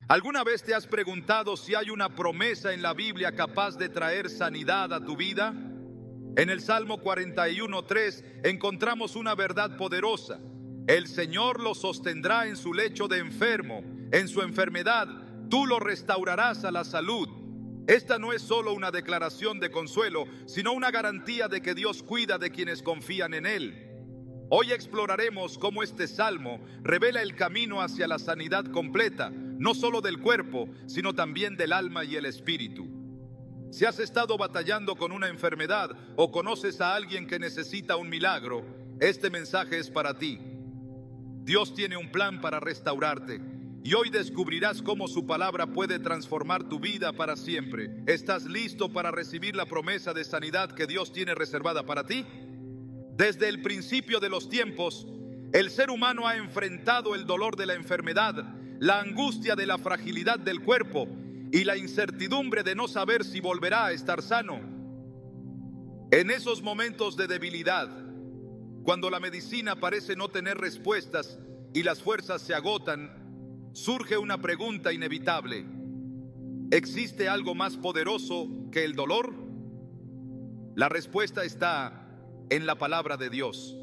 ¿Alguna vez te has preguntado si hay una promesa en la Biblia capaz de traer sanidad a tu vida? En el Salmo 41:3 encontramos una verdad poderosa. El Señor lo sostendrá en su lecho de enfermo, en su enfermedad, tú lo restaurarás a la salud. Esta no es solo una declaración de consuelo, sino una garantía de que Dios cuida de quienes confían en Él. Hoy exploraremos cómo este salmo revela el camino hacia la sanidad completa, no solo del cuerpo, sino también del alma y el espíritu. Si has estado batallando con una enfermedad o conoces a alguien que necesita un milagro, este mensaje es para ti. Dios tiene un plan para restaurarte y hoy descubrirás cómo su palabra puede transformar tu vida para siempre. ¿Estás listo para recibir la promesa de sanidad que Dios tiene reservada para ti? Desde el principio de los tiempos, el ser humano ha enfrentado el dolor de la enfermedad, la angustia de la fragilidad del cuerpo y la incertidumbre de no saber si volverá a estar sano. En esos momentos de debilidad, cuando la medicina parece no tener respuestas y las fuerzas se agotan, surge una pregunta inevitable. ¿Existe algo más poderoso que el dolor? La respuesta está en la palabra de Dios.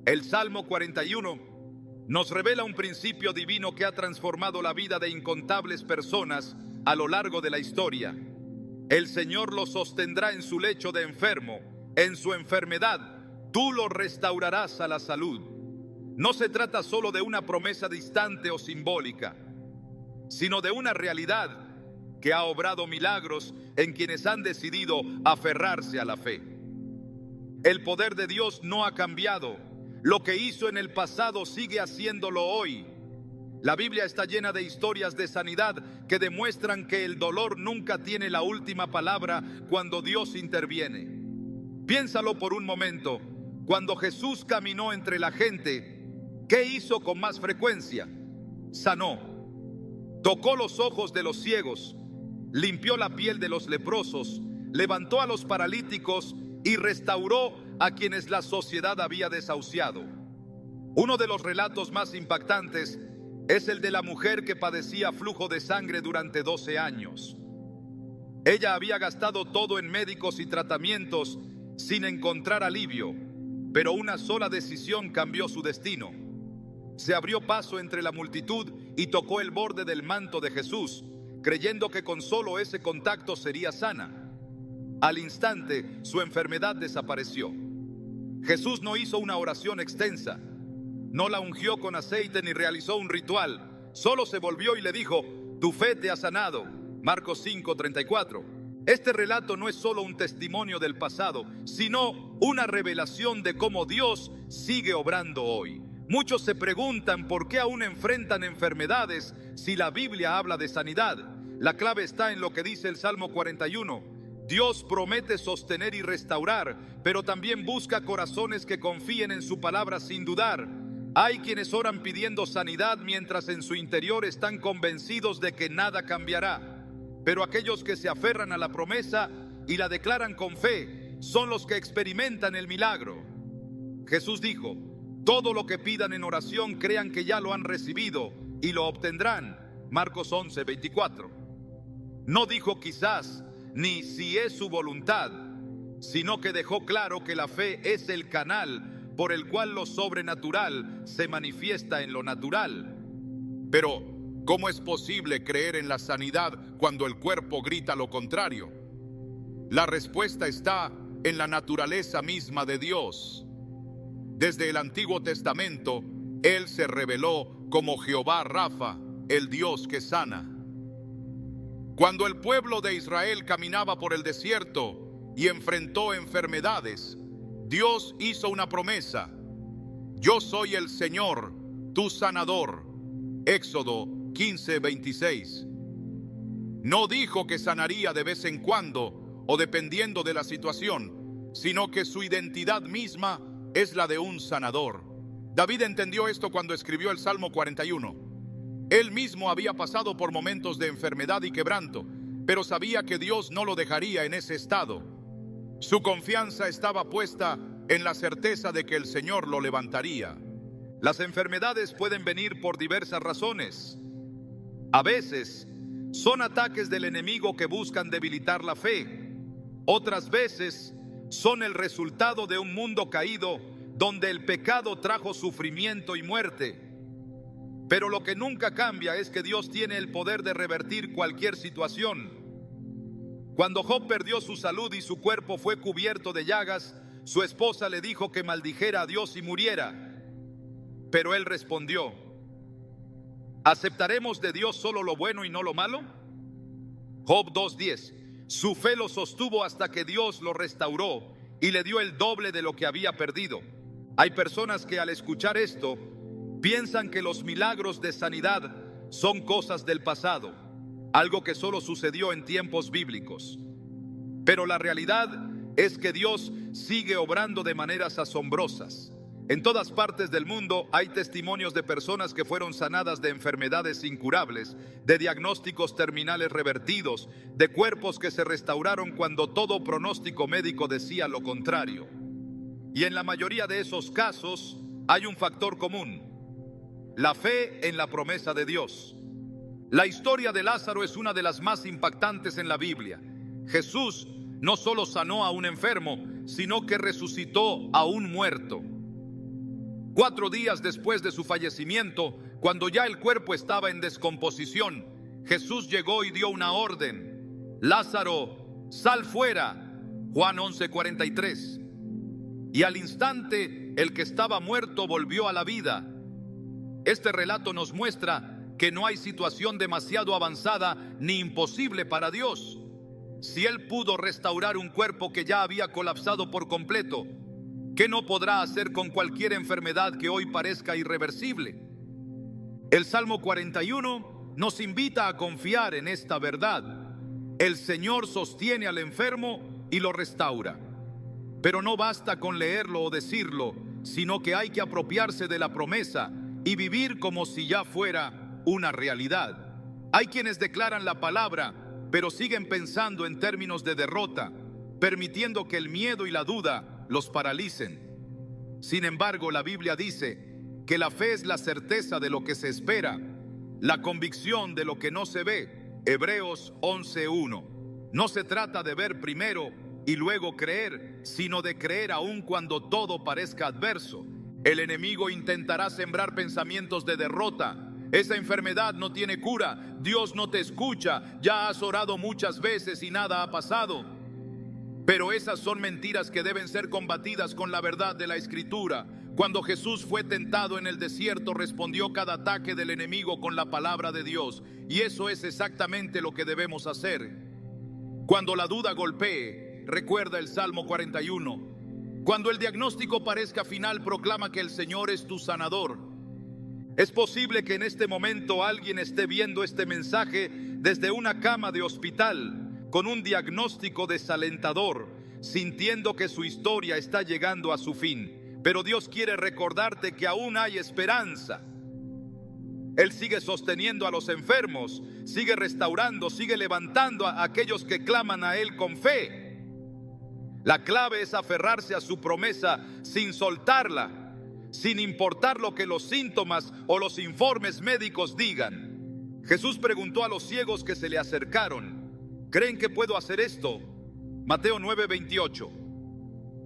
El Salmo 41 nos revela un principio divino que ha transformado la vida de incontables personas a lo largo de la historia. El Señor lo sostendrá en su lecho de enfermo, en su enfermedad, tú lo restaurarás a la salud. No se trata solo de una promesa distante o simbólica, sino de una realidad que ha obrado milagros en quienes han decidido aferrarse a la fe. El poder de Dios no ha cambiado. Lo que hizo en el pasado sigue haciéndolo hoy. La Biblia está llena de historias de sanidad que demuestran que el dolor nunca tiene la última palabra cuando Dios interviene. Piénsalo por un momento. Cuando Jesús caminó entre la gente, ¿qué hizo con más frecuencia? Sanó. Tocó los ojos de los ciegos, limpió la piel de los leprosos, levantó a los paralíticos y restauró a quienes la sociedad había desahuciado. Uno de los relatos más impactantes es el de la mujer que padecía flujo de sangre durante 12 años. Ella había gastado todo en médicos y tratamientos sin encontrar alivio, pero una sola decisión cambió su destino. Se abrió paso entre la multitud y tocó el borde del manto de Jesús, creyendo que con solo ese contacto sería sana. Al instante, su enfermedad desapareció. Jesús no hizo una oración extensa, no la ungió con aceite ni realizó un ritual, solo se volvió y le dijo: tu fe te ha sanado. Marcos 5:34. Este relato no es solo un testimonio del pasado, sino una revelación de cómo Dios sigue obrando hoy. Muchos se preguntan por qué aún enfrentan enfermedades si la Biblia habla de sanidad. La clave está en lo que dice el Salmo 41. Dios promete sostener y restaurar, pero también busca corazones que confíen en su palabra sin dudar. Hay quienes oran pidiendo sanidad mientras en su interior están convencidos de que nada cambiará. Pero aquellos que se aferran a la promesa y la declaran con fe son los que experimentan el milagro. Jesús dijo: todo lo que pidan en oración crean que ya lo han recibido y lo obtendrán. Marcos 11:24. No dijo quizás ni si es su voluntad, sino que dejó claro que la fe es el canal por el cual lo sobrenatural se manifiesta en lo natural. Pero, ¿cómo es posible creer en la sanidad cuando el cuerpo grita lo contrario? La respuesta está en la naturaleza misma de Dios. Desde el Antiguo Testamento, Él se reveló como Jehová Rafa, el Dios que sana. Cuando el pueblo de Israel caminaba por el desierto y enfrentó enfermedades, Dios hizo una promesa: yo soy el Señor, tu sanador. Éxodo 15:26. No dijo que sanaría de vez en cuando o dependiendo de la situación, sino que su identidad misma es la de un sanador. David entendió esto cuando escribió el Salmo 41. Él mismo había pasado por momentos de enfermedad y quebranto, pero sabía que Dios no lo dejaría en ese estado. Su confianza estaba puesta en la certeza de que el Señor lo levantaría. Las enfermedades pueden venir por diversas razones. A veces son ataques del enemigo que buscan debilitar la fe. Otras veces son el resultado de un mundo caído donde el pecado trajo sufrimiento y muerte. Pero lo que nunca cambia es que Dios tiene el poder de revertir cualquier situación. Cuando Job perdió su salud y su cuerpo fue cubierto de llagas, su esposa le dijo que maldijera a Dios y muriera. Pero él respondió: ¿aceptaremos de Dios solo lo bueno y no lo malo? Job 2:10. Su fe lo sostuvo hasta que Dios lo restauró y le dio el doble de lo que había perdido. Hay personas que al escuchar esto piensan que los milagros de sanidad son cosas del pasado, algo que solo sucedió en tiempos bíblicos. Pero la realidad es que Dios sigue obrando de maneras asombrosas. En todas partes del mundo hay testimonios de personas que fueron sanadas de enfermedades incurables, de diagnósticos terminales revertidos, de cuerpos que se restauraron cuando todo pronóstico médico decía lo contrario. Y en la mayoría de esos casos hay un factor común: la fe en la promesa de Dios. La historia de Lázaro es una de las más impactantes en la Biblia. Jesús no solo sanó a un enfermo, sino que resucitó a un muerto. 4 días después de su fallecimiento, cuando ya el cuerpo estaba en descomposición, Jesús llegó y dio una orden: Lázaro, sal fuera. Juan 11:43. Y al instante el que estaba muerto volvió a la vida. Este relato nos muestra que no hay situación demasiado avanzada ni imposible para Dios. Si Él pudo restaurar un cuerpo que ya había colapsado por completo, ¿qué no podrá hacer con cualquier enfermedad que hoy parezca irreversible? El Salmo 41 nos invita a confiar en esta verdad. El Señor sostiene al enfermo y lo restaura. Pero no basta con leerlo o decirlo, sino que hay que apropiarse de la promesa y vivir como si ya fuera una realidad. Hay quienes declaran la palabra, pero siguen pensando en términos de derrota, permitiendo que el miedo y la duda los paralicen. Sin embargo, la Biblia dice que la fe es la certeza de lo que se espera, la convicción de lo que no se ve. Hebreos 11:1. No se trata de ver primero y luego creer, sino de creer aun cuando todo parezca adverso. El enemigo intentará sembrar pensamientos de derrota. Esa enfermedad no tiene cura, Dios no te escucha, ya has orado muchas veces y nada ha pasado. Pero esas son mentiras que deben ser combatidas con la verdad de la Escritura. Cuando Jesús fue tentado en el desierto, respondió cada ataque del enemigo con la palabra de Dios. Y eso es exactamente lo que debemos hacer. Cuando la duda golpee, recuerda el Salmo 41. Cuando el diagnóstico parezca final, proclama que el Señor es tu sanador. Es posible que en este momento alguien esté viendo este mensaje desde una cama de hospital, con un diagnóstico desalentador, sintiendo que su historia está llegando a su fin. Pero Dios quiere recordarte que aún hay esperanza. Él sigue sosteniendo a los enfermos, sigue restaurando, sigue levantando a aquellos que claman a Él con fe. La clave es aferrarse a su promesa sin soltarla, sin importar lo que los síntomas o los informes médicos digan. Jesús preguntó a los ciegos que se le acercaron: ¿creen que puedo hacer esto? Mateo 9:28.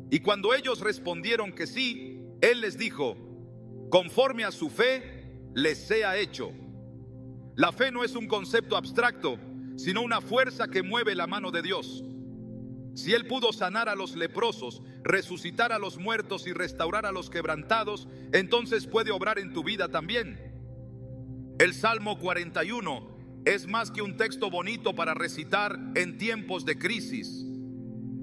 Y cuando ellos respondieron que sí, Él les dijo: conforme a su fe les sea hecho. La fe no es un concepto abstracto, sino una fuerza que mueve la mano de Dios. Si Él pudo sanar a los leprosos, resucitar a los muertos y restaurar a los quebrantados, entonces puede obrar en tu vida también. El Salmo 41 es más que un texto bonito para recitar en tiempos de crisis.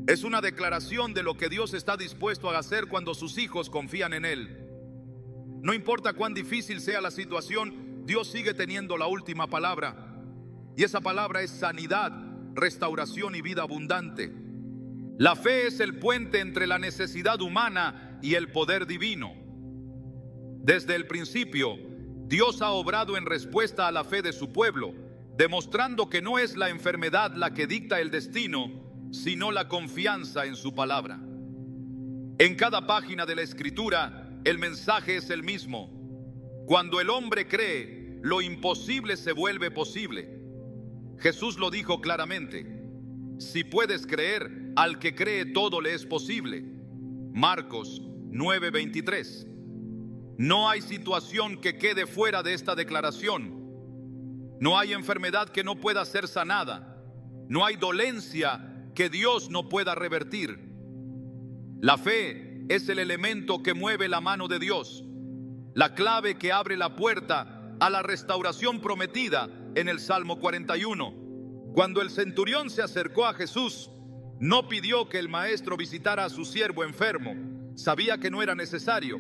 Es una declaración de lo que Dios está dispuesto a hacer cuando sus hijos confían en Él. No importa cuán difícil sea la situación, Dios sigue teniendo la última palabra. Y esa palabra es sanidad, restauración y vida abundante. La fe es el puente entre la necesidad humana y el poder divino. Desde el principio, Dios ha obrado en respuesta a la fe de su pueblo, demostrando que no es la enfermedad la que dicta el destino, sino la confianza en su palabra. En cada página de la Escritura, el mensaje es el mismo. Cuando el hombre cree, lo imposible se vuelve posible. Jesús lo dijo claramente: si puedes creer, al que cree todo le es posible. Marcos 9:23. No hay situación que quede fuera de esta declaración. No hay enfermedad que no pueda ser sanada. No hay dolencia que Dios no pueda revertir. La fe es el elemento que mueve la mano de Dios, la clave que abre la puerta a la restauración prometida en el Salmo 41. Cuando el centurión se acercó a Jesús, no pidió que el maestro visitara a su siervo enfermo. Sabía que no era necesario.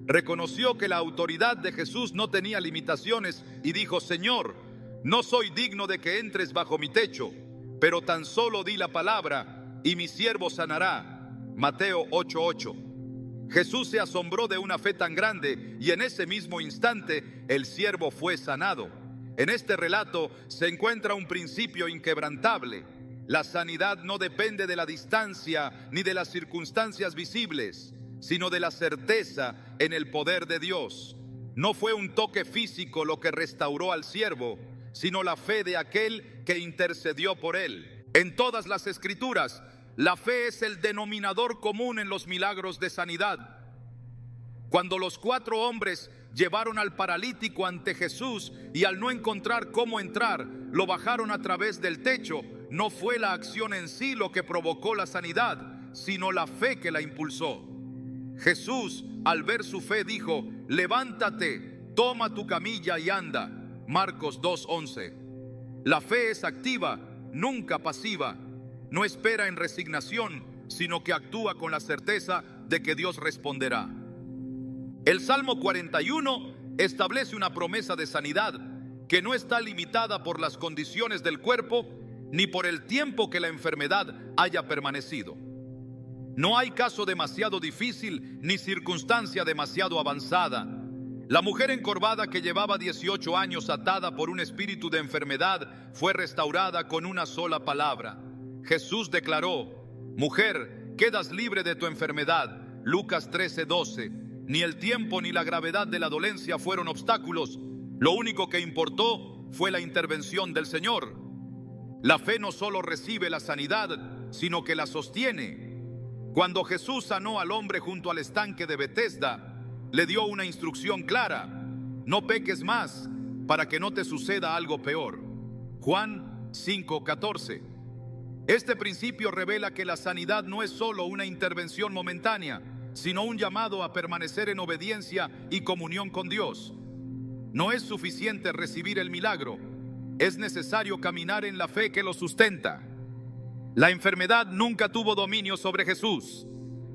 Reconoció que la autoridad de Jesús no tenía limitaciones y dijo: Señor, no soy digno de que entres bajo mi techo, pero tan solo di la palabra y mi siervo sanará. Mateo 8:8. Jesús se asombró de una fe tan grande y en ese mismo instante el siervo fue sanado. En este relato se encuentra un principio inquebrantable. La sanidad no depende de la distancia ni de las circunstancias visibles, sino de la certeza en el poder de Dios. No fue un toque físico lo que restauró al siervo, sino la fe de aquel que intercedió por él. En todas las Escrituras, la fe es el denominador común en los milagros de sanidad. Cuando los 4 hombres llevaron al paralítico ante Jesús y al no encontrar cómo entrar, lo bajaron a través del techo, no fue la acción en sí lo que provocó la sanidad, sino la fe que la impulsó. Jesús, al ver su fe, dijo: levántate, toma tu camilla y anda. Marcos 2:11. La fe es activa, nunca pasiva. No espera en resignación, sino que actúa con la certeza de que Dios responderá. El Salmo 41 establece una promesa de sanidad que no está limitada por las condiciones del cuerpo ni por el tiempo que la enfermedad haya permanecido. No hay caso demasiado difícil ni circunstancia demasiado avanzada. La mujer encorvada que llevaba 18 años atada por un espíritu de enfermedad fue restaurada con una sola palabra. Jesús declaró: mujer, quedas libre de tu enfermedad. Lucas 13:12. Ni el tiempo ni la gravedad de la dolencia fueron obstáculos. Lo único que importó fue la intervención del Señor. La fe no solo recibe la sanidad, sino que la sostiene. Cuando Jesús sanó al hombre junto al estanque de Betesda, le dio una instrucción clara: no peques más para que no te suceda algo peor. Juan 5:14. Este principio revela que la sanidad no es solo una intervención momentánea, sino un llamado a permanecer en obediencia y comunión con Dios. No es suficiente recibir el milagro, es necesario caminar en la fe que lo sustenta. La enfermedad nunca tuvo dominio sobre Jesús,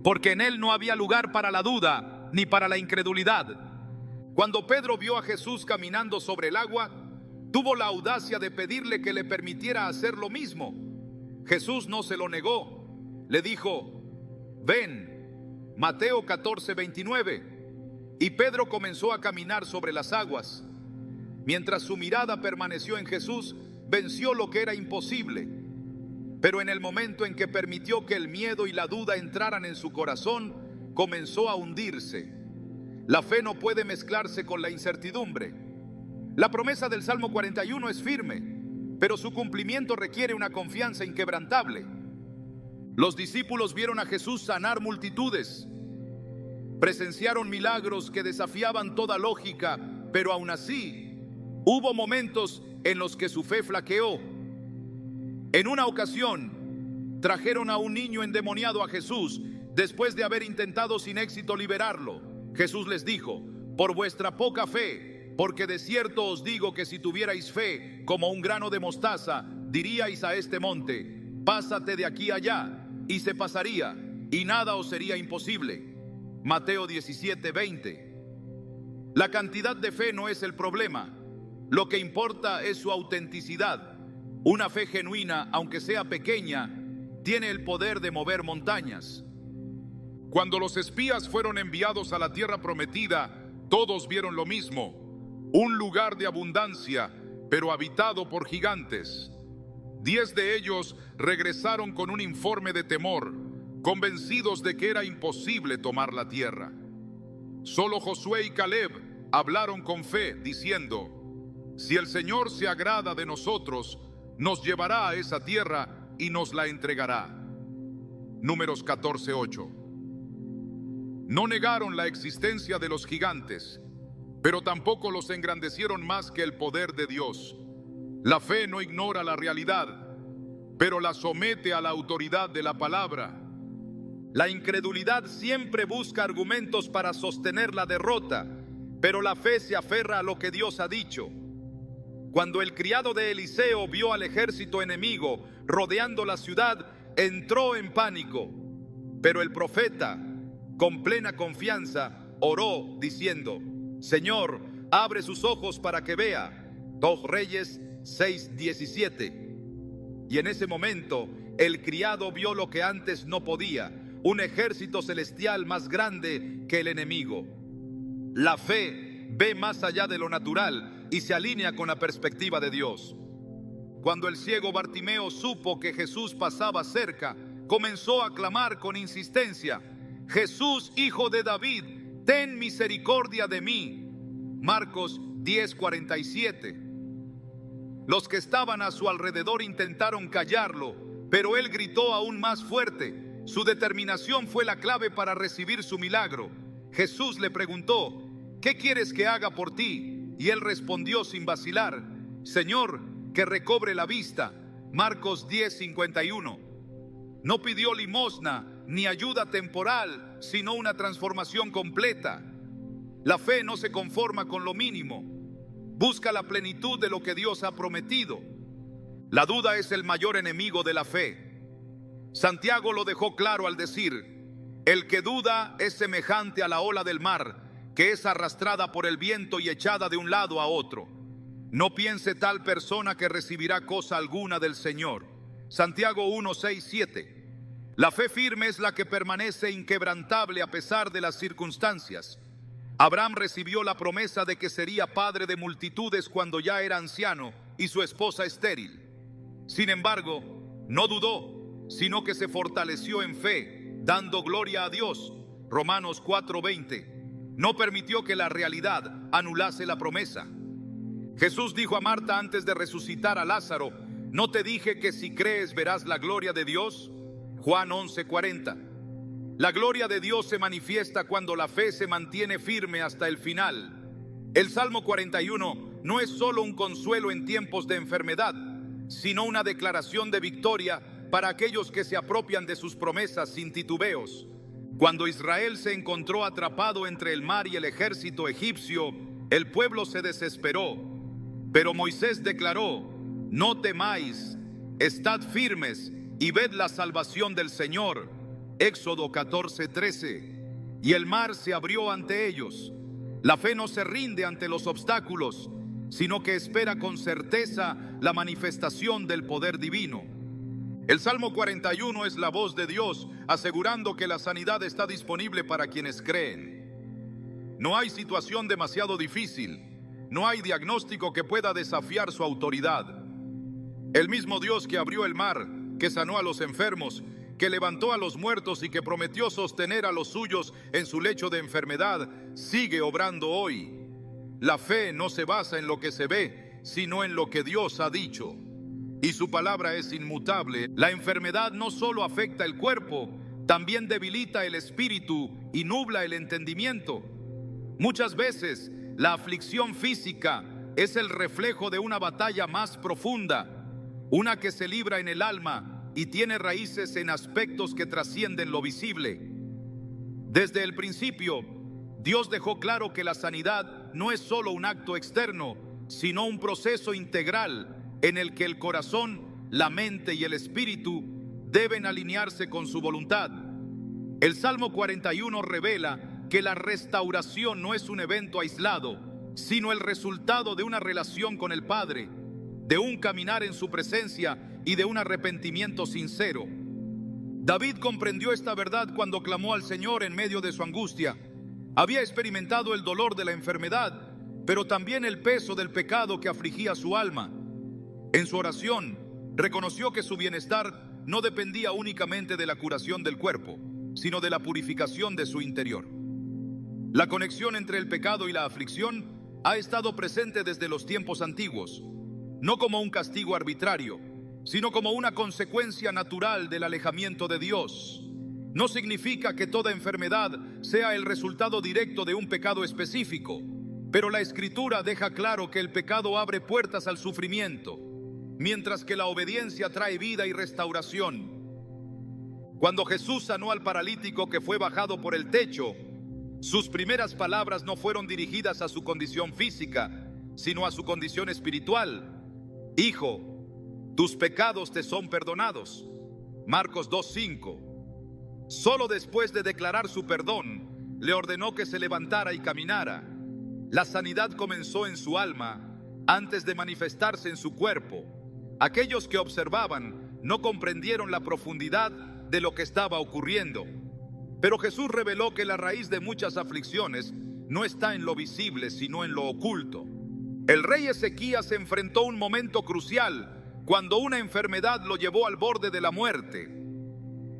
porque en él no había lugar para la duda ni para la incredulidad. Cuando Pedro vio a Jesús caminando sobre el agua, tuvo la audacia de pedirle que le permitiera hacer lo mismo. Jesús no se lo negó, le dijo: ven. Mateo 14:29. Y Pedro comenzó a caminar sobre las aguas. Mientras su mirada permaneció en Jesús, venció lo que era imposible. Pero en el momento en que permitió que el miedo y la duda entraran en su corazón, comenzó a hundirse. La fe no puede mezclarse con la incertidumbre. La promesa del Salmo 41 es firme, pero su cumplimiento requiere una confianza inquebrantable. Los discípulos vieron a Jesús sanar multitudes, presenciaron milagros que desafiaban toda lógica, pero aún así hubo momentos en los que su fe flaqueó. En una ocasión trajeron a un niño endemoniado a Jesús después de haber intentado sin éxito liberarlo. Jesús les dijo: por vuestra poca fe, porque de cierto os digo que si tuvierais fe como un grano de mostaza, diríais a este monte: pásate de aquí allá, y se pasaría, y nada os sería imposible. Mateo 17:20. La cantidad de fe no es el problema. Lo que importa es su autenticidad. Una fe genuina, aunque sea pequeña, tiene el poder de mover montañas. Cuando los espías fueron enviados a la tierra prometida, todos vieron lo mismo: un lugar de abundancia, pero habitado por gigantes. 10 de ellos regresaron con un informe de temor, convencidos de que era imposible tomar la tierra. Solo Josué y Caleb hablaron con fe, diciendo: Si el Señor se agrada de nosotros, nos llevará a esa tierra y nos la entregará. Números 14:8. No negaron la existencia de los gigantes, pero tampoco los engrandecieron más que el poder de Dios. La fe no ignora la realidad, pero la somete a la autoridad de la palabra. La incredulidad siempre busca argumentos para sostener la derrota, pero la fe se aferra a lo que Dios ha dicho. Cuando el criado de Eliseo vio al ejército enemigo rodeando la ciudad, entró en pánico. Pero el profeta, con plena confianza, oró diciendo: Señor, abre sus ojos para que vea. 2 Reyes 6:17. Y en ese momento, el criado vio lo que antes no podía: un ejército celestial más grande que el enemigo. La fe ve más allá de lo natural y se alinea con la perspectiva de Dios. Cuando el ciego Bartimeo supo que Jesús pasaba cerca, comenzó a clamar con insistencia: Jesús, hijo de David, ten misericordia de mí. Marcos 10:47. Los que estaban a su alrededor intentaron callarlo, pero él gritó aún más fuerte. Su determinación fue la clave para recibir su milagro. Jesús le preguntó: ¿qué quieres que haga por ti? Y él respondió sin vacilar: Señor, que recobre la vista. Marcos 10:51. No pidió limosna ni ayuda temporal, sino una transformación completa. La fe no se conforma con lo mínimo. Busca la plenitud de lo que Dios ha prometido. La duda es el mayor enemigo de la fe. Santiago lo dejó claro al decir: el que duda es semejante a la ola del mar, que es arrastrada por el viento y echada de un lado a otro. No piense tal persona que recibirá cosa alguna del Señor. Santiago 1:6-7. La fe firme es la que permanece inquebrantable a pesar de las circunstancias. Abraham recibió la promesa de que sería padre de multitudes cuando ya era anciano y su esposa estéril. Sin embargo, no dudó, sino que se fortaleció en fe, dando gloria a Dios. Romanos 4:20. No permitió que la realidad anulase la promesa. Jesús dijo a Marta antes de resucitar a Lázaro: ¿no te dije que si crees verás la gloria de Dios? Juan 11:40. La gloria de Dios se manifiesta cuando la fe se mantiene firme hasta el final. El Salmo 41 no es solo un consuelo en tiempos de enfermedad, sino una declaración de victoria para aquellos que se apropian de sus promesas sin titubeos. Cuando Israel se encontró atrapado entre el mar y el ejército egipcio, el pueblo se desesperó. Pero Moisés declaró: no temáis, estad firmes y ved la salvación del Señor. Éxodo 14:13. Y el mar se abrió ante ellos. La fe no se rinde ante los obstáculos, sino que espera con certeza la manifestación del poder divino. El Salmo 41 es la voz de Dios asegurando que la sanidad está disponible para quienes creen. No hay situación demasiado difícil, no hay diagnóstico que pueda desafiar su autoridad. El mismo Dios que abrió el mar, que sanó a los enfermos, que levantó a los muertos y que prometió sostener a los suyos en su lecho de enfermedad, sigue obrando hoy. La fe no se basa en lo que se ve, sino en lo que Dios ha dicho. Y su palabra es inmutable. La enfermedad no solo afecta el cuerpo, también debilita el espíritu y nubla el entendimiento. Muchas veces la aflicción física es el reflejo de una batalla más profunda, una que se libra en el alma y tiene raíces en aspectos que trascienden lo visible. Desde el principio, Dios dejó claro que la sanidad no es solo un acto externo, sino un proceso integral en el que el corazón, la mente y el espíritu deben alinearse con su voluntad. El Salmo 41 revela que la restauración no es un evento aislado, sino el resultado de una relación con el Padre, de un caminar en su presencia y de un arrepentimiento sincero. David comprendió esta verdad cuando clamó al Señor en medio de su angustia. Había experimentado el dolor de la enfermedad, pero también el peso del pecado que afligía su alma. En su oración, reconoció que su bienestar no dependía únicamente de la curación del cuerpo, sino de la purificación de su interior. La conexión entre el pecado y la aflicción ha estado presente desde los tiempos antiguos, no como un castigo arbitrario, sino como una consecuencia natural del alejamiento de Dios. No significa que toda enfermedad sea el resultado directo de un pecado específico, pero la Escritura deja claro que el pecado abre puertas al sufrimiento, mientras que la obediencia trae vida y restauración. Cuando Jesús sanó al paralítico que fue bajado por el techo, sus primeras palabras no fueron dirigidas a su condición física, sino a su condición espiritual. Hijo, tus pecados te son perdonados. Marcos 2:5. Solo después de declarar su perdón, le ordenó que se levantara y caminara. La sanidad comenzó en su alma antes de manifestarse en su cuerpo. Aquellos que observaban no comprendieron la profundidad de lo que estaba ocurriendo. Pero Jesús reveló que la raíz de muchas aflicciones no está en lo visible, sino en lo oculto. El rey Ezequías enfrentó un momento crucial cuando una enfermedad lo llevó al borde de la muerte.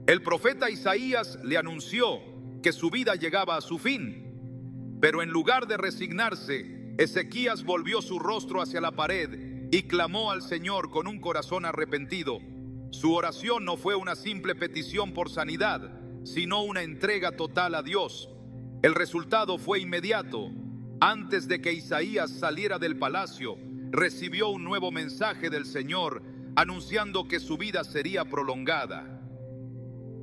El profeta Isaías le anunció que su vida llegaba a su fin. Pero en lugar de resignarse, Ezequías volvió su rostro hacia la pared y clamó al Señor con un corazón arrepentido. Su oración no fue una simple petición por sanidad, sino una entrega total a Dios. El resultado fue inmediato. Antes de que Isaías saliera del palacio, recibió un nuevo mensaje del Señor, anunciando que su vida sería prolongada.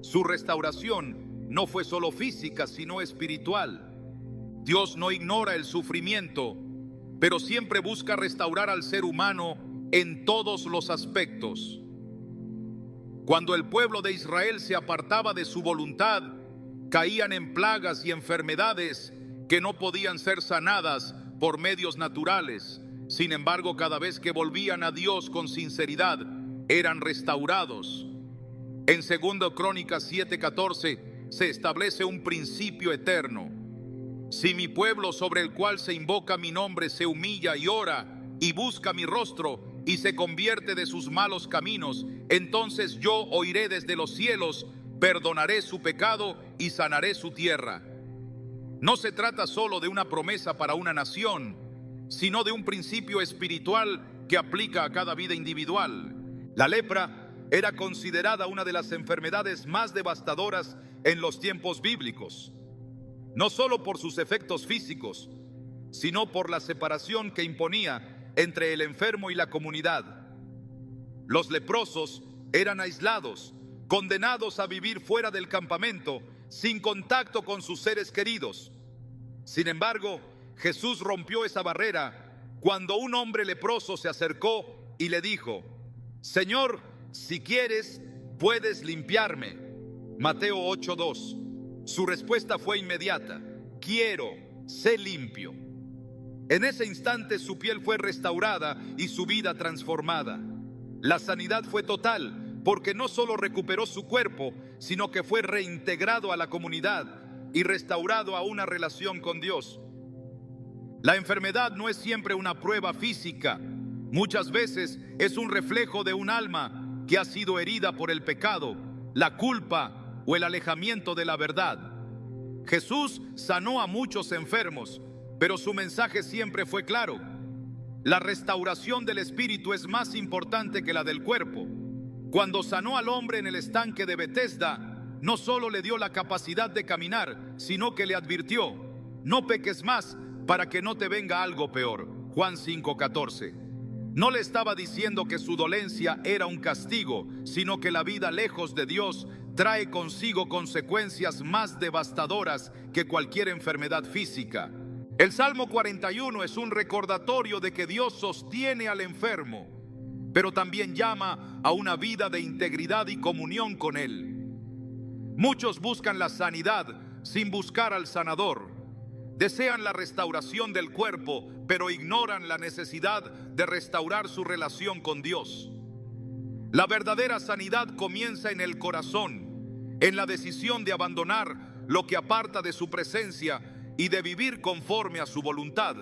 Su restauración no fue solo física, sino espiritual. Dios no ignora el sufrimiento, pero siempre busca restaurar al ser humano en todos los aspectos. Cuando el pueblo de Israel se apartaba de su voluntad, caían en plagas y enfermedades que no podían ser sanadas por medios naturales. Sin embargo, cada vez que volvían a Dios con sinceridad, eran restaurados. En 2 Crónicas 7:14 se establece un principio eterno. Si mi pueblo sobre el cual se invoca mi nombre se humilla y ora y busca mi rostro y se convierte de sus malos caminos, entonces yo oiré desde los cielos, perdonaré su pecado y sanaré su tierra. No se trata solo de una promesa para una nación, sino de un principio espiritual que aplica a cada vida individual. La lepra era considerada una de las enfermedades más devastadoras en los tiempos bíblicos, no solo por sus efectos físicos, sino por la separación que imponía entre el enfermo y la comunidad. Los leprosos eran aislados, condenados a vivir fuera del campamento, sin contacto con sus seres queridos. Sin embargo, Jesús rompió esa barrera cuando un hombre leproso se acercó y le dijo: Señor, si quieres, puedes limpiarme. Mateo 8:2. Su respuesta fue inmediata: quiero, sé limpio. En ese instante su piel fue restaurada y su vida transformada. La sanidad fue total, porque no solo recuperó su cuerpo, sino que fue reintegrado a la comunidad y restaurado a una relación con Dios. La enfermedad no es siempre una prueba física. Muchas veces es un reflejo de un alma que ha sido herida por el pecado, la culpa o el alejamiento de la verdad. Jesús sanó a muchos enfermos, pero su mensaje siempre fue claro: la restauración del espíritu es más importante que la del cuerpo. Cuando sanó al hombre en el estanque de Betesda, no solo le dio la capacidad de caminar, sino que le advirtió: no peques más para que no te venga algo peor. Juan 5:14. No le estaba diciendo que su dolencia era un castigo, sino que la vida lejos de Dios trae consigo consecuencias más devastadoras que cualquier enfermedad física. El Salmo 41 es un recordatorio de que Dios sostiene al enfermo, pero también llama a una vida de integridad y comunión con Él. Muchos buscan la sanidad sin buscar al sanador. Desean la restauración del cuerpo, pero ignoran la necesidad de restaurar su relación con Dios. La verdadera sanidad comienza en el corazón, en la decisión de abandonar lo que aparta de su presencia y de vivir conforme a su voluntad.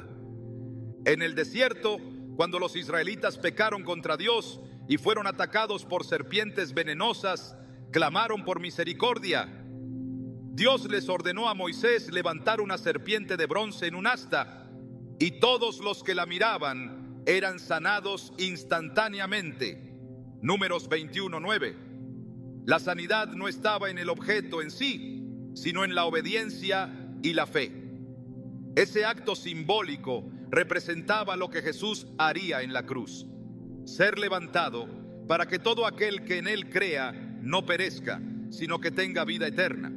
En el desierto, cuando los israelitas pecaron contra Dios y fueron atacados por serpientes venenosas, clamaron por misericordia. Dios les ordenó a Moisés levantar una serpiente de bronce en un asta. y todos los que la miraban eran sanados instantáneamente. Números 21:9. La sanidad no estaba en el objeto en sí, sino en la obediencia y la fe. Ese acto simbólico representaba lo que Jesús haría en la cruz: ser levantado para que todo aquel que en él crea no perezca, sino que tenga vida eterna.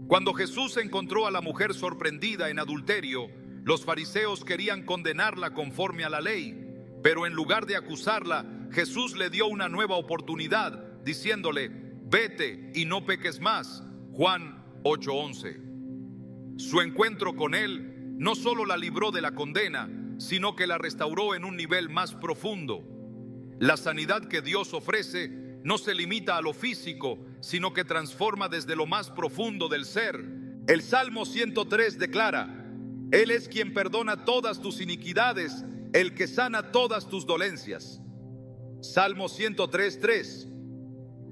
Cuando Jesús encontró a la mujer sorprendida en adulterio, los fariseos querían condenarla conforme a la ley, pero en lugar de acusarla, Jesús le dio una nueva oportunidad, diciéndole: vete y no peques más. Juan 8:11. Su encuentro con él no solo la libró de la condena, sino que la restauró en un nivel más profundo. La sanidad que Dios ofrece no se limita a lo físico, sino que transforma desde lo más profundo del ser. El Salmo 103 declara: Él es quien perdona todas tus iniquidades, el que sana todas tus dolencias. Salmo 103:3.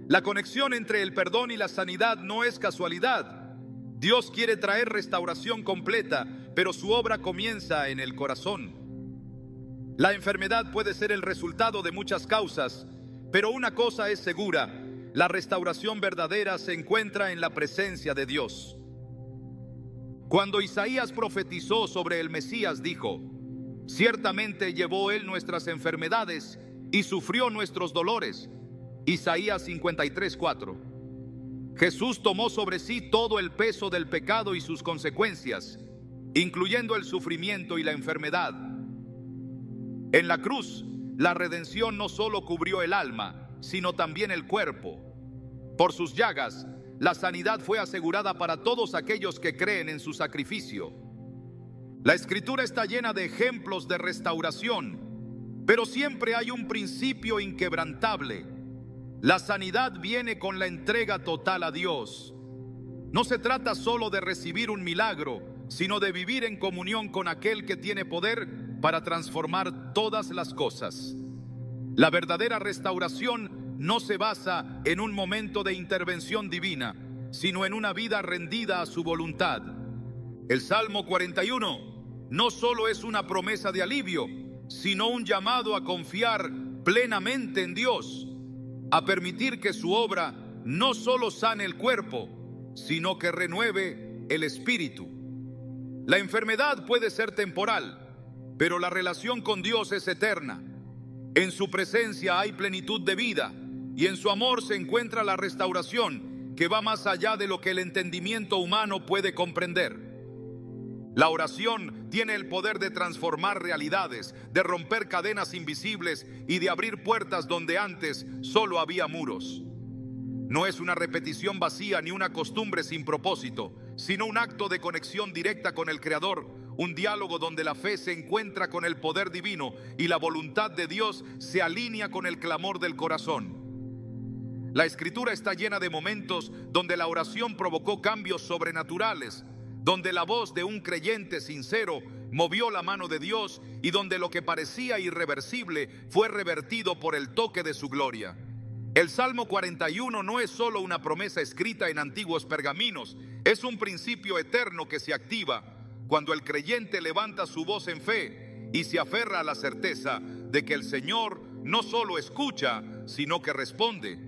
La conexión entre el perdón y la sanidad no es casualidad. Dios quiere traer restauración completa, pero su obra comienza en el corazón. La enfermedad puede ser el resultado de muchas causas, pero una cosa es segura: la restauración verdadera se encuentra en la presencia de Dios. Cuando Isaías profetizó sobre el Mesías, dijo: ciertamente llevó él nuestras enfermedades y sufrió nuestros dolores. Isaías 53:4. Jesús tomó sobre sí todo el peso del pecado y sus consecuencias, incluyendo el sufrimiento y la enfermedad. En la cruz, la redención no solo cubrió el alma, sino también el cuerpo. Por sus llagas, la sanidad fue asegurada para todos aquellos que creen en su sacrificio. La Escritura está llena de ejemplos de restauración, pero siempre hay un principio inquebrantable: la sanidad viene con la entrega total a Dios. No se trata solo de recibir un milagro, sino de vivir en comunión con aquel que tiene poder para transformar todas las cosas. La verdadera restauración no se basa en un momento de intervención divina, sino en una vida rendida a su voluntad. El Salmo 41 no solo es una promesa de alivio, sino un llamado a confiar plenamente en Dios, a permitir que su obra no solo sane el cuerpo, sino que renueve el espíritu. La enfermedad puede ser temporal, pero la relación con Dios es eterna. En su presencia hay plenitud de vida, y en su amor se encuentra la restauración que va más allá de lo que el entendimiento humano puede comprender. La oración tiene el poder de transformar realidades, de romper cadenas invisibles y de abrir puertas donde antes solo había muros. No es una repetición vacía ni una costumbre sin propósito, sino un acto de conexión directa con el Creador, un diálogo donde la fe se encuentra con el poder divino y la voluntad de Dios se alinea con el clamor del corazón. La Escritura está llena de momentos donde la oración provocó cambios sobrenaturales, donde la voz de un creyente sincero movió la mano de Dios y donde lo que parecía irreversible fue revertido por el toque de su gloria. El Salmo 41 no es solo una promesa escrita en antiguos pergaminos, es un principio eterno que se activa cuando el creyente levanta su voz en fe y se aferra a la certeza de que el Señor no solo escucha, sino que responde.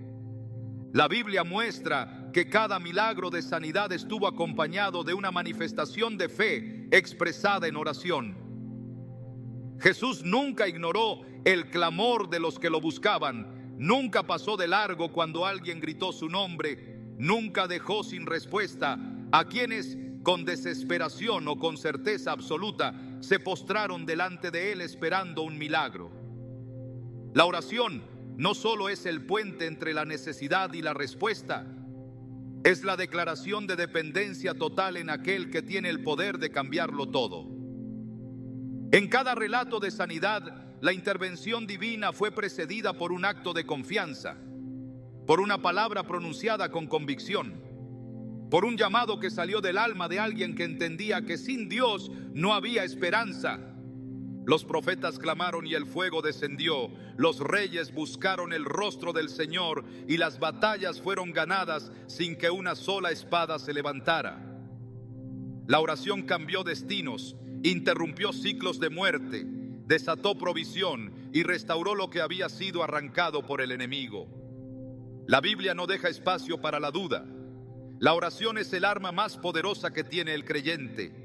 La Biblia muestra que cada milagro de sanidad estuvo acompañado de una manifestación de fe expresada en oración. Jesús nunca ignoró el clamor de los que lo buscaban, nunca pasó de largo cuando alguien gritó su nombre, nunca dejó sin respuesta a quienes con desesperación o con certeza absoluta se postraron delante de él esperando un milagro. La oración no solo es el puente entre la necesidad y la respuesta, es la declaración de dependencia total en aquel que tiene el poder de cambiarlo todo. En cada relato de sanidad, la intervención divina fue precedida por un acto de confianza, por una palabra pronunciada con convicción, por un llamado que salió del alma de alguien que entendía que sin Dios no había esperanza. Los profetas clamaron y el fuego descendió, los reyes buscaron el rostro del Señor y las batallas fueron ganadas sin que una sola espada se levantara. La oración cambió destinos interrumpió ciclos de muerte, desató provisión y restauró lo que había sido arrancado por el enemigo. La Biblia no deja espacio para la duda. La oración es el arma más poderosa que tiene el creyente.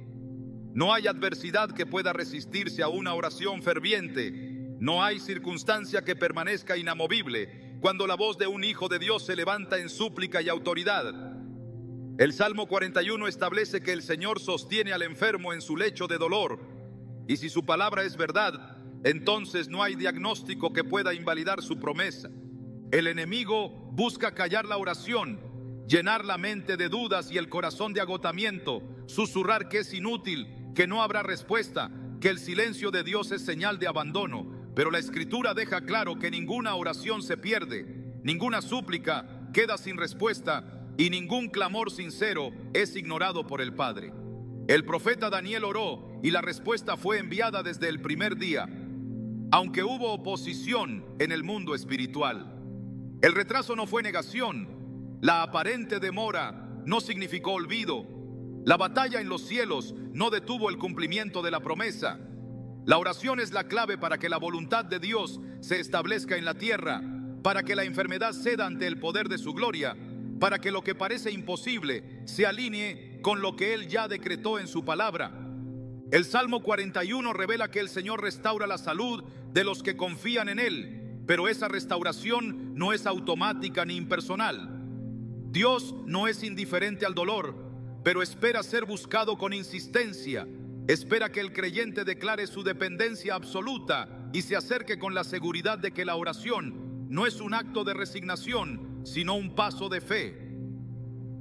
No hay adversidad que pueda resistirse a una oración ferviente. No hay circunstancia que permanezca inamovible cuando la voz de un hijo de Dios se levanta en súplica y autoridad. El Salmo 41 establece que el Señor sostiene al enfermo en su lecho de dolor. Y si su palabra es verdad, entonces no hay diagnóstico que pueda invalidar su promesa. El enemigo busca callar la oración, llenar la mente de dudas y el corazón de agotamiento, susurrar que es inútil, que no habrá respuesta, que el silencio de Dios es señal de abandono. Pero la Escritura deja claro que ninguna oración se pierde, ninguna súplica queda sin respuesta y ningún clamor sincero es ignorado por el Padre. El profeta Daniel oró y la respuesta fue enviada desde el primer día, aunque hubo oposición en el mundo espiritual. El retraso no fue negación, la aparente demora no significó olvido, la batalla en los cielos no detuvo el cumplimiento de la promesa. La oración es la clave para que la voluntad de Dios se establezca en la tierra, para que la enfermedad ceda ante el poder de su gloria, para que lo que parece imposible se alinee con lo que Él ya decretó en su palabra. El Salmo 41 revela que el Señor restaura la salud de los que confían en Él, pero esa restauración no es automática ni impersonal. Dios no es indiferente al dolor, pero espera ser buscado con insistencia. Espera que el creyente declare su dependencia absoluta y se acerque con la seguridad de que la oración no es un acto de resignación, sino un paso de fe.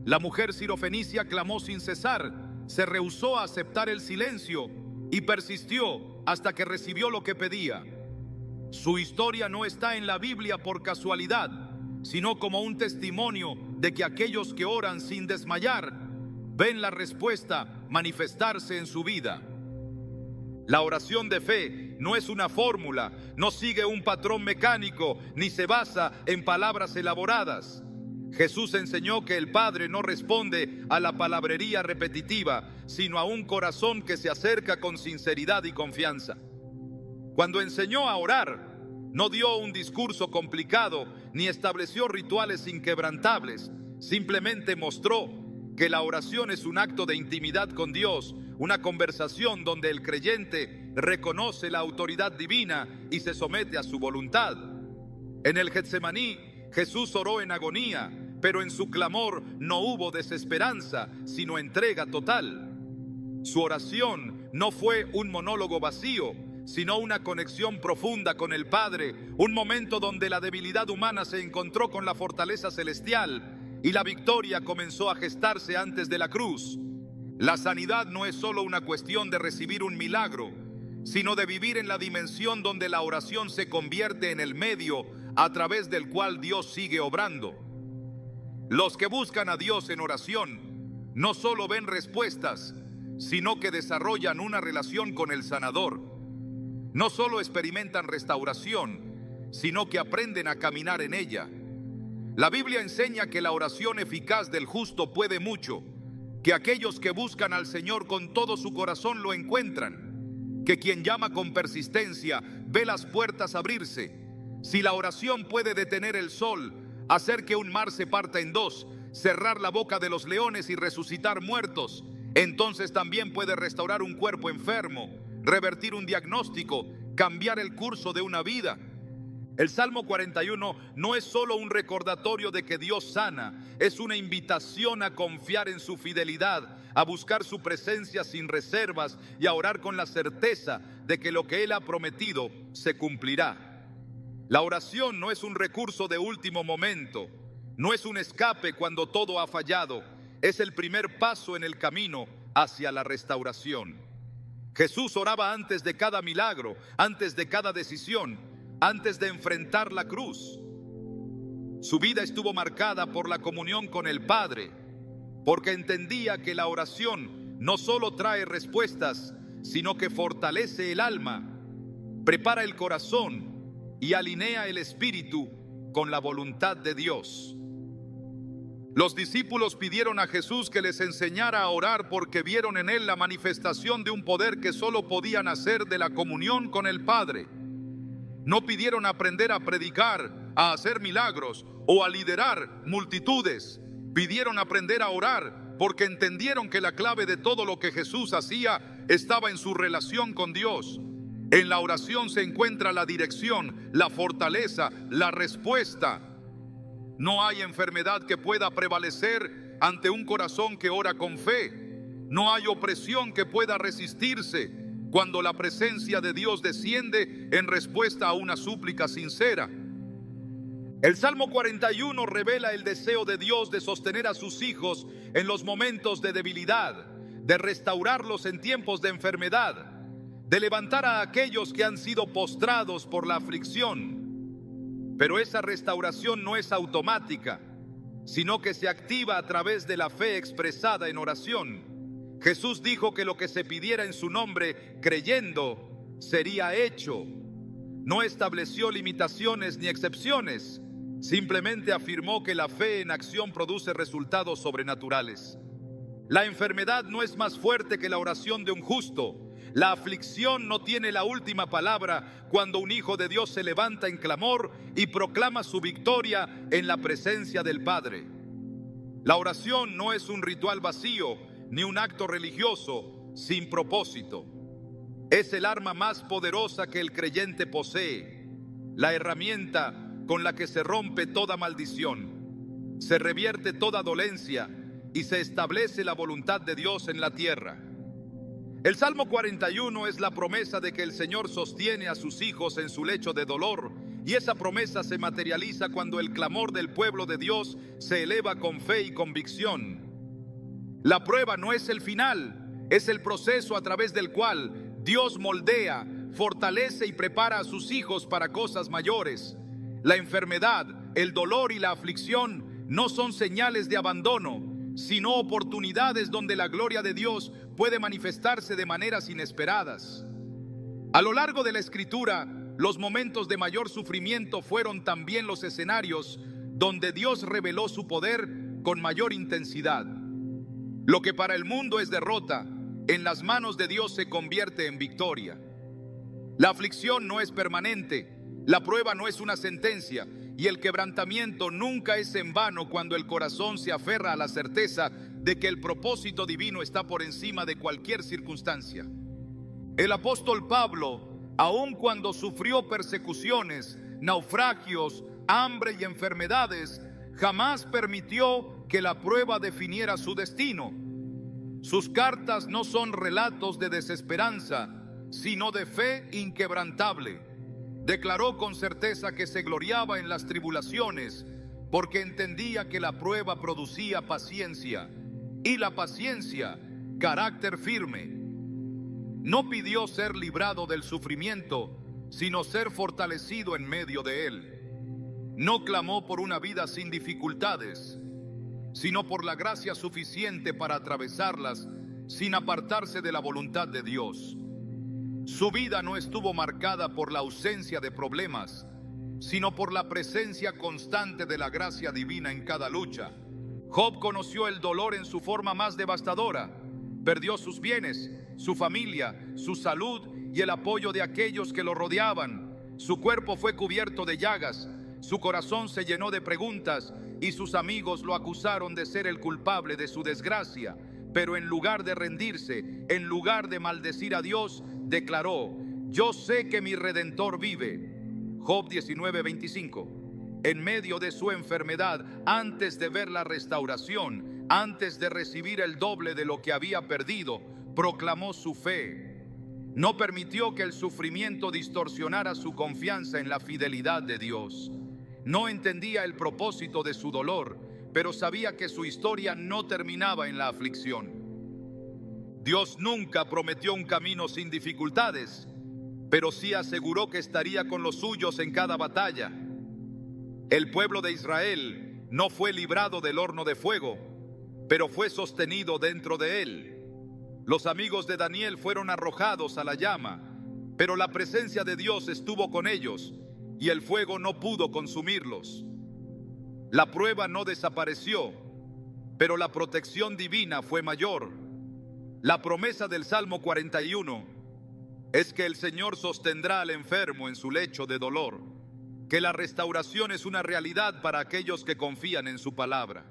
La mujer sirofenicia clamó sin cesar, se rehusó a aceptar el silencio y persistió hasta que recibió lo que pedía. Su historia no está en la Biblia por casualidad, sino como un testimonio de que aquellos que oran sin desmayar ven la respuesta manifestarse en su vida. La oración de fe no es una fórmula, no sigue un patrón mecánico, ni se basa en palabras elaboradas. Jesús enseñó que el Padre no responde a la palabrería repetitiva, sino a un corazón que se acerca con sinceridad y confianza. Cuando enseñó a orar, no dio un discurso complicado, ni estableció rituales inquebrantables, simplemente mostró que la oración es un acto de intimidad con Dios, una conversación donde el creyente reconoce la autoridad divina y se somete a su voluntad. En el Getsemaní, Jesús oró en agonía, pero en su clamor no hubo desesperanza, sino entrega total. Su oración no fue un monólogo vacío, sino una conexión profunda con el Padre, un momento donde la debilidad humana se encontró con la fortaleza celestial y la victoria comenzó a gestarse antes de la cruz. La sanidad no es solo una cuestión de recibir un milagro, sino de vivir en la dimensión donde la oración se convierte en el medio a través del cual Dios sigue obrando. Los que buscan a Dios en oración no solo ven respuestas, sino que desarrollan una relación con el sanador. No solo experimentan restauración, sino que aprenden a caminar en ella. La Biblia enseña que la oración eficaz del justo puede mucho, que aquellos que buscan al Señor con todo su corazón lo encuentran, que quien llama con persistencia ve las puertas abrirse. Si la oración puede detener el sol, hacer que un mar se parta en dos, cerrar la boca de los leones y resucitar muertos, entonces también puede restaurar un cuerpo enfermo, revertir un diagnóstico, cambiar el curso de una vida. El Salmo 41 no es solo un recordatorio de que Dios sana, es una invitación a confiar en su fidelidad, a buscar su presencia sin reservas y a orar con la certeza de que lo que Él ha prometido se cumplirá. La oración no es un recurso de último momento, no es un escape cuando todo ha fallado, es el primer paso en el camino hacia la restauración. Jesús oraba antes de cada milagro, antes de cada decisión, antes de enfrentar la cruz. Su vida estuvo marcada por la comunión con el Padre, porque entendía que la oración no solo trae respuestas, sino que fortalece el alma, prepara el corazón y alinea el espíritu con la voluntad de Dios. Los discípulos pidieron a Jesús que les enseñara a orar porque vieron en él la manifestación de un poder que solo podía nacer de la comunión con el Padre. No pidieron aprender a predicar, a hacer milagros o a liderar multitudes. Pidieron aprender a orar porque entendieron que la clave de todo lo que Jesús hacía estaba en su relación con Dios. En la oración se encuentra la dirección, la fortaleza, la respuesta. No hay enfermedad que pueda prevalecer ante un corazón que ora con fe. No hay opresión que pueda resistirse cuando la presencia de Dios desciende en respuesta a una súplica sincera. El Salmo 41 revela el deseo de Dios de sostener a sus hijos en los momentos de debilidad, de restaurarlos en tiempos de enfermedad, de levantar a aquellos que han sido postrados por la aflicción. Pero esa restauración no es automática, sino que se activa a través de la fe expresada en oración. Jesús dijo que lo que se pidiera en su nombre, creyendo, sería hecho. No estableció limitaciones ni excepciones, simplemente afirmó que la fe en acción produce resultados sobrenaturales. La enfermedad no es más fuerte que la oración de un justo. La aflicción no tiene la última palabra cuando un hijo de Dios se levanta en clamor y proclama su victoria en la presencia del Padre. La oración no es un ritual vacío ni un acto religioso sin propósito. Es el arma más poderosa que el creyente posee, la herramienta con la que se rompe toda maldición, se revierte toda dolencia y se establece la voluntad de Dios en la tierra. El Salmo 41 es la promesa de que el Señor sostiene a sus hijos en su lecho de dolor, y esa promesa se materializa cuando el clamor del pueblo de Dios se eleva con fe y convicción. La prueba no es el final, es el proceso a través del cual Dios moldea, fortalece y prepara a sus hijos para cosas mayores. La enfermedad, el dolor y la aflicción no son señales de abandono, sino oportunidades donde la gloria de Dios puede manifestarse de maneras inesperadas. A lo largo de la Escritura, los momentos de mayor sufrimiento fueron también los escenarios donde Dios reveló su poder con mayor intensidad. Lo que para el mundo es derrota, en las manos de Dios se convierte en victoria. La aflicción no es permanente, la prueba no es una sentencia, y el quebrantamiento nunca es en vano cuando el corazón se aferra a la certeza de que el propósito divino está por encima de cualquier circunstancia. El apóstol Pablo, aun cuando sufrió persecuciones, naufragios, hambre y enfermedades, jamás permitió que la prueba definiera su destino. Sus cartas no son relatos de desesperanza, sino de fe inquebrantable. Declaró con certeza que se gloriaba en las tribulaciones, porque entendía que la prueba producía paciencia, y la paciencia, carácter firme. No pidió ser librado del sufrimiento, sino ser fortalecido en medio de él. No clamó por una vida sin dificultades, sino por la gracia suficiente para atravesarlas sin apartarse de la voluntad de Dios. Su vida no estuvo marcada por la ausencia de problemas, sino por la presencia constante de la gracia divina en cada lucha. Job conoció el dolor en su forma más devastadora. Perdió sus bienes, su familia, su salud y el apoyo de aquellos que lo rodeaban. Su cuerpo fue cubierto de llagas, su corazón se llenó de preguntas y sus amigos lo acusaron de ser el culpable de su desgracia. Pero en lugar de rendirse, en lugar de maldecir a Dios, declaró: yo sé que mi Redentor vive. Job 19:25. En medio de su enfermedad, antes de ver la restauración, antes de recibir el doble de lo que había perdido, proclamó su fe. No permitió que el sufrimiento distorsionara su confianza en la fidelidad de Dios. No entendía el propósito de su dolor, pero sabía que su historia no terminaba en la aflicción. Dios nunca prometió un camino sin dificultades, pero sí aseguró que estaría con los suyos en cada batalla. El pueblo de Israel no fue librado del horno de fuego, pero fue sostenido dentro de él. Los amigos de Daniel fueron arrojados a la llama, pero la presencia de Dios estuvo con ellos y el fuego no pudo consumirlos. La prueba no desapareció, pero la protección divina fue mayor. La promesa del Salmo 41 es que el Señor sostendrá al enfermo en su lecho de dolor, que la restauración es una realidad para aquellos que confían en su palabra.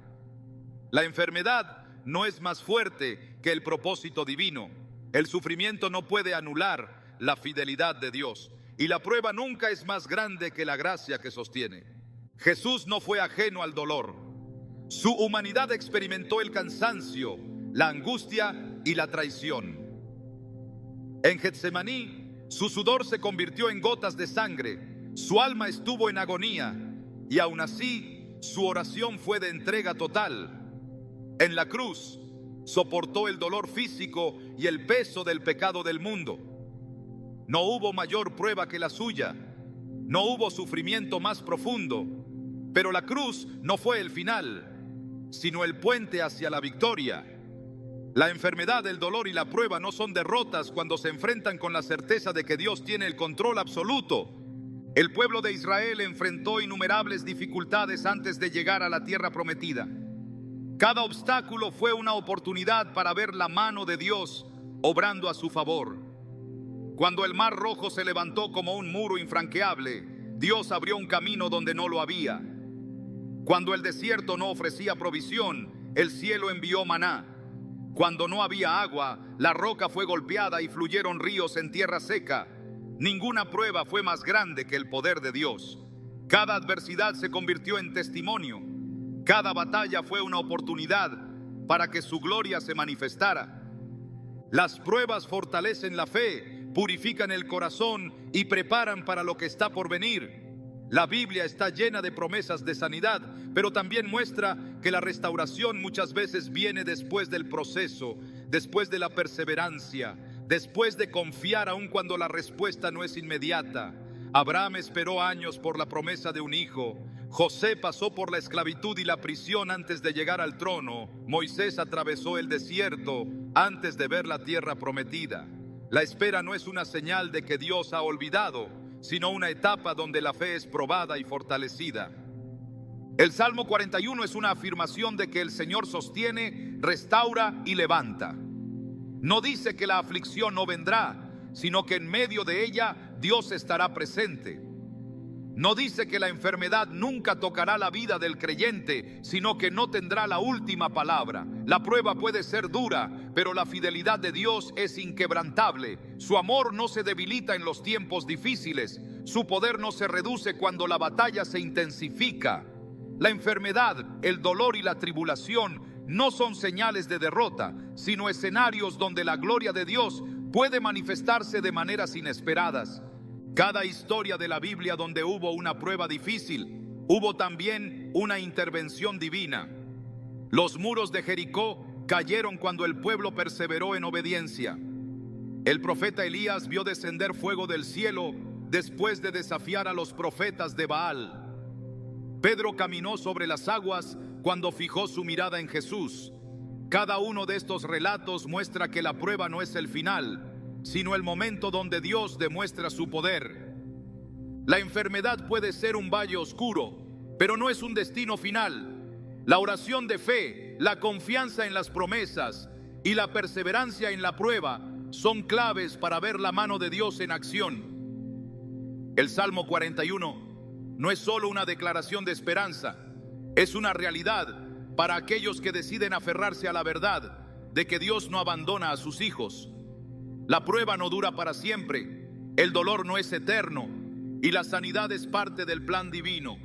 La enfermedad no es más fuerte que el propósito divino. El sufrimiento no puede anular la fidelidad de Dios, y la prueba nunca es más grande que la gracia que sostiene. Jesús no fue ajeno al dolor. Su humanidad experimentó el cansancio, la angustia y la traición. En Getsemaní, su sudor se convirtió en gotas de sangre, su alma estuvo en agonía, y aún así, su oración fue de entrega total. En la cruz, soportó el dolor físico y el peso del pecado del mundo. No hubo mayor prueba que la suya, no hubo sufrimiento más profundo, pero la cruz no fue el final, sino el puente hacia la victoria. La enfermedad, el dolor y la prueba no son derrotas cuando se enfrentan con la certeza de que Dios tiene el control absoluto. El pueblo de Israel enfrentó innumerables dificultades antes de llegar a la tierra prometida. Cada obstáculo fue una oportunidad para ver la mano de Dios obrando a su favor. Cuando el mar Rojo se levantó como un muro infranqueable, Dios abrió un camino donde no lo había. Cuando el desierto no ofrecía provisión, el cielo envió maná. Cuando no había agua, la roca fue golpeada y fluyeron ríos en tierra seca. Ninguna prueba fue más grande que el poder de Dios. Cada adversidad se convirtió en testimonio. Cada batalla fue una oportunidad para que su gloria se manifestara. Las pruebas fortalecen la fe, purifican el corazón y preparan para lo que está por venir. La Biblia está llena de promesas de sanidad, pero también muestra que la restauración muchas veces viene después del proceso, después de la perseverancia, después de confiar aun cuando la respuesta no es inmediata. Abraham esperó años por la promesa de un hijo. José pasó por la esclavitud y la prisión antes de llegar al trono. Moisés atravesó el desierto antes de ver la tierra prometida. La espera no es una señal de que Dios ha olvidado, sino una etapa donde la fe es probada y fortalecida. El Salmo 41 es una afirmación de que el Señor sostiene, restaura y levanta. No dice que la aflicción no vendrá, sino que en medio de ella Dios estará presente. No dice que la enfermedad nunca tocará la vida del creyente, sino que no tendrá la última palabra. La prueba puede ser dura, pero la fidelidad de Dios es inquebrantable. Su amor no se debilita en los tiempos difíciles. Su poder no se reduce cuando la batalla se intensifica. La enfermedad, el dolor y la tribulación no son señales de derrota, sino escenarios donde la gloria de Dios puede manifestarse de maneras inesperadas. Cada historia de la Biblia donde hubo una prueba difícil, hubo también una intervención divina. Los muros de Jericó cayeron cuando el pueblo perseveró en obediencia. El profeta Elías vio descender fuego del cielo después de desafiar a los profetas de Baal. Pedro caminó sobre las aguas cuando fijó su mirada en Jesús. Cada uno de estos relatos muestra que la prueba no es el final, sino el momento donde Dios demuestra su poder. La enfermedad puede ser un valle oscuro, pero no es un destino final. La oración de fe, la confianza en las promesas y la perseverancia en la prueba son claves para ver la mano de Dios en acción. El Salmo 41 no es solo una declaración de esperanza, es una realidad para aquellos que deciden aferrarse a la verdad de que Dios no abandona a sus hijos. La prueba no dura para siempre, el dolor no es eterno y la sanidad es parte del plan divino.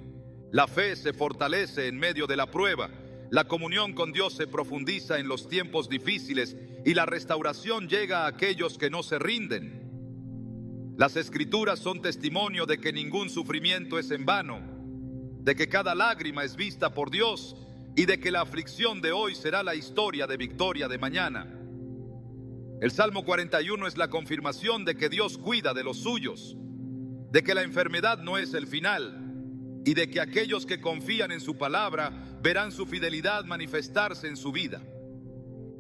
La fe se fortalece en medio de la prueba, la comunión con Dios se profundiza en los tiempos difíciles y la restauración llega a aquellos que no se rinden. Las Escrituras son testimonio de que ningún sufrimiento es en vano, de que cada lágrima es vista por Dios y de que la aflicción de hoy será la historia de victoria de mañana. El Salmo 41 es la confirmación de que Dios cuida de los suyos, de que la enfermedad no es el final y de que aquellos que confían en su palabra verán su fidelidad manifestarse en su vida.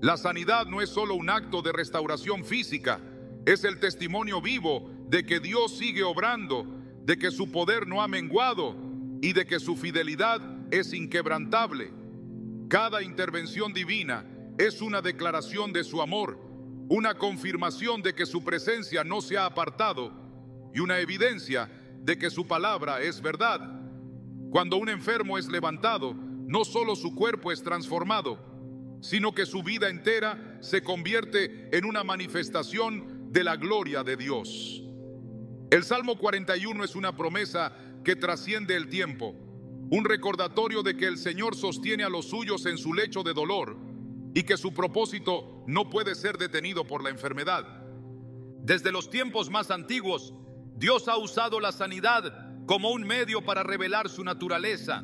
La sanidad no es solo un acto de restauración física, es el testimonio vivo de que Dios sigue obrando, de que su poder no ha menguado y de que su fidelidad es inquebrantable. Cada intervención divina es una declaración de su amor, una confirmación de que su presencia no se ha apartado y una evidencia de que su palabra es verdad. Cuando un enfermo es levantado, no solo su cuerpo es transformado, sino que su vida entera se convierte en una manifestación de la gloria de Dios. El Salmo 41 es una promesa que trasciende el tiempo, un recordatorio de que el Señor sostiene a los suyos en su lecho de dolor y que su propósito no puede ser detenido por la enfermedad. Desde los tiempos más antiguos, Dios ha usado la sanidad como un medio para revelar su naturaleza.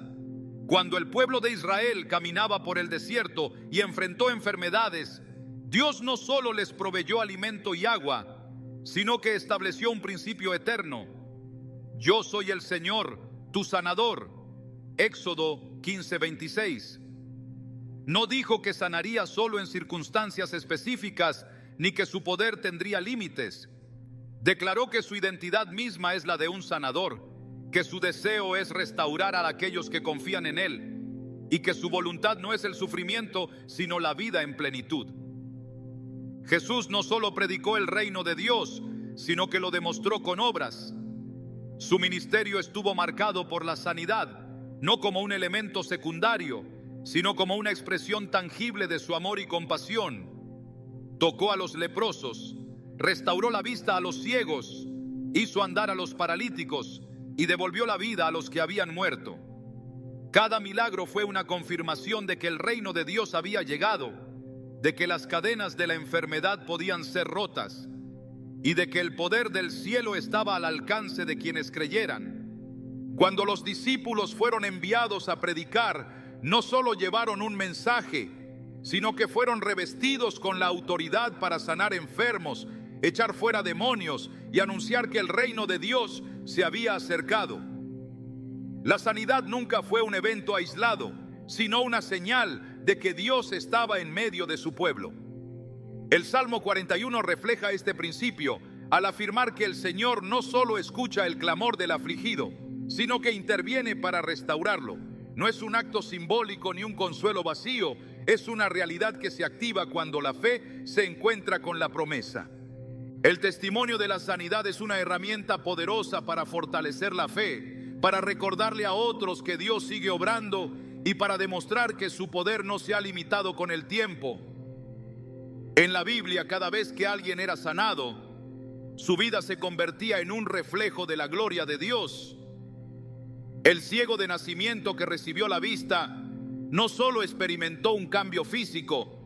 Cuando el pueblo de Israel caminaba por el desierto y enfrentó enfermedades, Dios no solo les proveyó alimento y agua, sino que estableció un principio eterno. Yo soy el Señor, tu sanador. Éxodo 15:26. No dijo que sanaría solo en circunstancias específicas, ni que su poder tendría límites. Declaró que su identidad misma es la de un sanador, que su deseo es restaurar a aquellos que confían en Él, y que su voluntad no es el sufrimiento, sino la vida en plenitud. Jesús no solo predicó el reino de Dios, sino que lo demostró con obras. Su ministerio estuvo marcado por la sanidad, no como un elemento secundario, sino como una expresión tangible de su amor y compasión. Tocó a los leprosos, restauró la vista a los ciegos, hizo andar a los paralíticos y devolvió la vida a los que habían muerto. Cada milagro fue una confirmación de que el reino de Dios había llegado, de que las cadenas de la enfermedad podían ser rotas y de que el poder del cielo estaba al alcance de quienes creyeran. Cuando los discípulos fueron enviados a predicar, no solo llevaron un mensaje, sino que fueron revestidos con la autoridad para sanar enfermos, echar fuera demonios y anunciar que el reino de Dios se había acercado. La sanidad nunca fue un evento aislado, sino una señal de que Dios estaba en medio de su pueblo. El Salmo 41 refleja este principio al afirmar que el Señor no solo escucha el clamor del afligido, sino que interviene para restaurarlo. No es un acto simbólico ni un consuelo vacío, es una realidad que se activa cuando la fe se encuentra con la promesa. El testimonio de la sanidad es una herramienta poderosa para fortalecer la fe, para recordarle a otros que Dios sigue obrando y para demostrar que su poder no se ha limitado con el tiempo. En la Biblia, cada vez que alguien era sanado, su vida se convertía en un reflejo de la gloria de Dios. El ciego de nacimiento que recibió la vista no solo experimentó un cambio físico,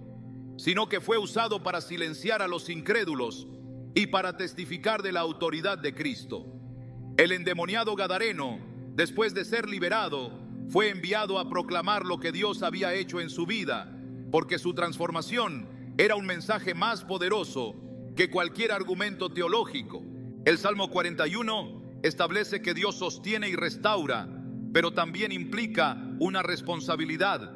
sino que fue usado para silenciar a los incrédulos y para testificar de la autoridad de Cristo. El endemoniado gadareno, después de ser liberado, fue enviado a proclamar lo que Dios había hecho en su vida, porque su transformación era un mensaje más poderoso que cualquier argumento teológico. El Salmo 41 establece que Dios sostiene y restaura, pero también implica una responsabilidad.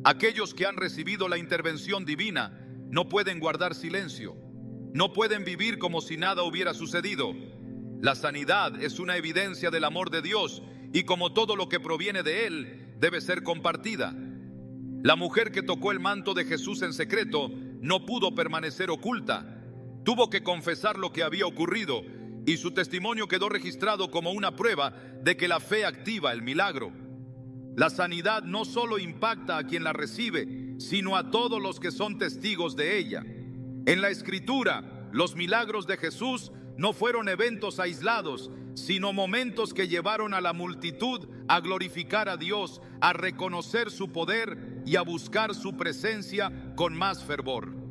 Aquellos que han recibido la intervención divina no pueden guardar silencio, no pueden vivir como si nada hubiera sucedido. La sanidad es una evidencia del amor de Dios y como todo lo que proviene de Él, debe ser compartida. La mujer que tocó el manto de Jesús en secreto no pudo permanecer oculta. Tuvo que confesar lo que había ocurrido y su testimonio quedó registrado como una prueba de que la fe activa el milagro. La sanidad no solo impacta a quien la recibe, sino a todos los que son testigos de ella. En la Escritura, los milagros de Jesús no fueron eventos aislados, sino momentos que llevaron a la multitud a glorificar a Dios, a reconocer su poder y a buscar su presencia con más fervor.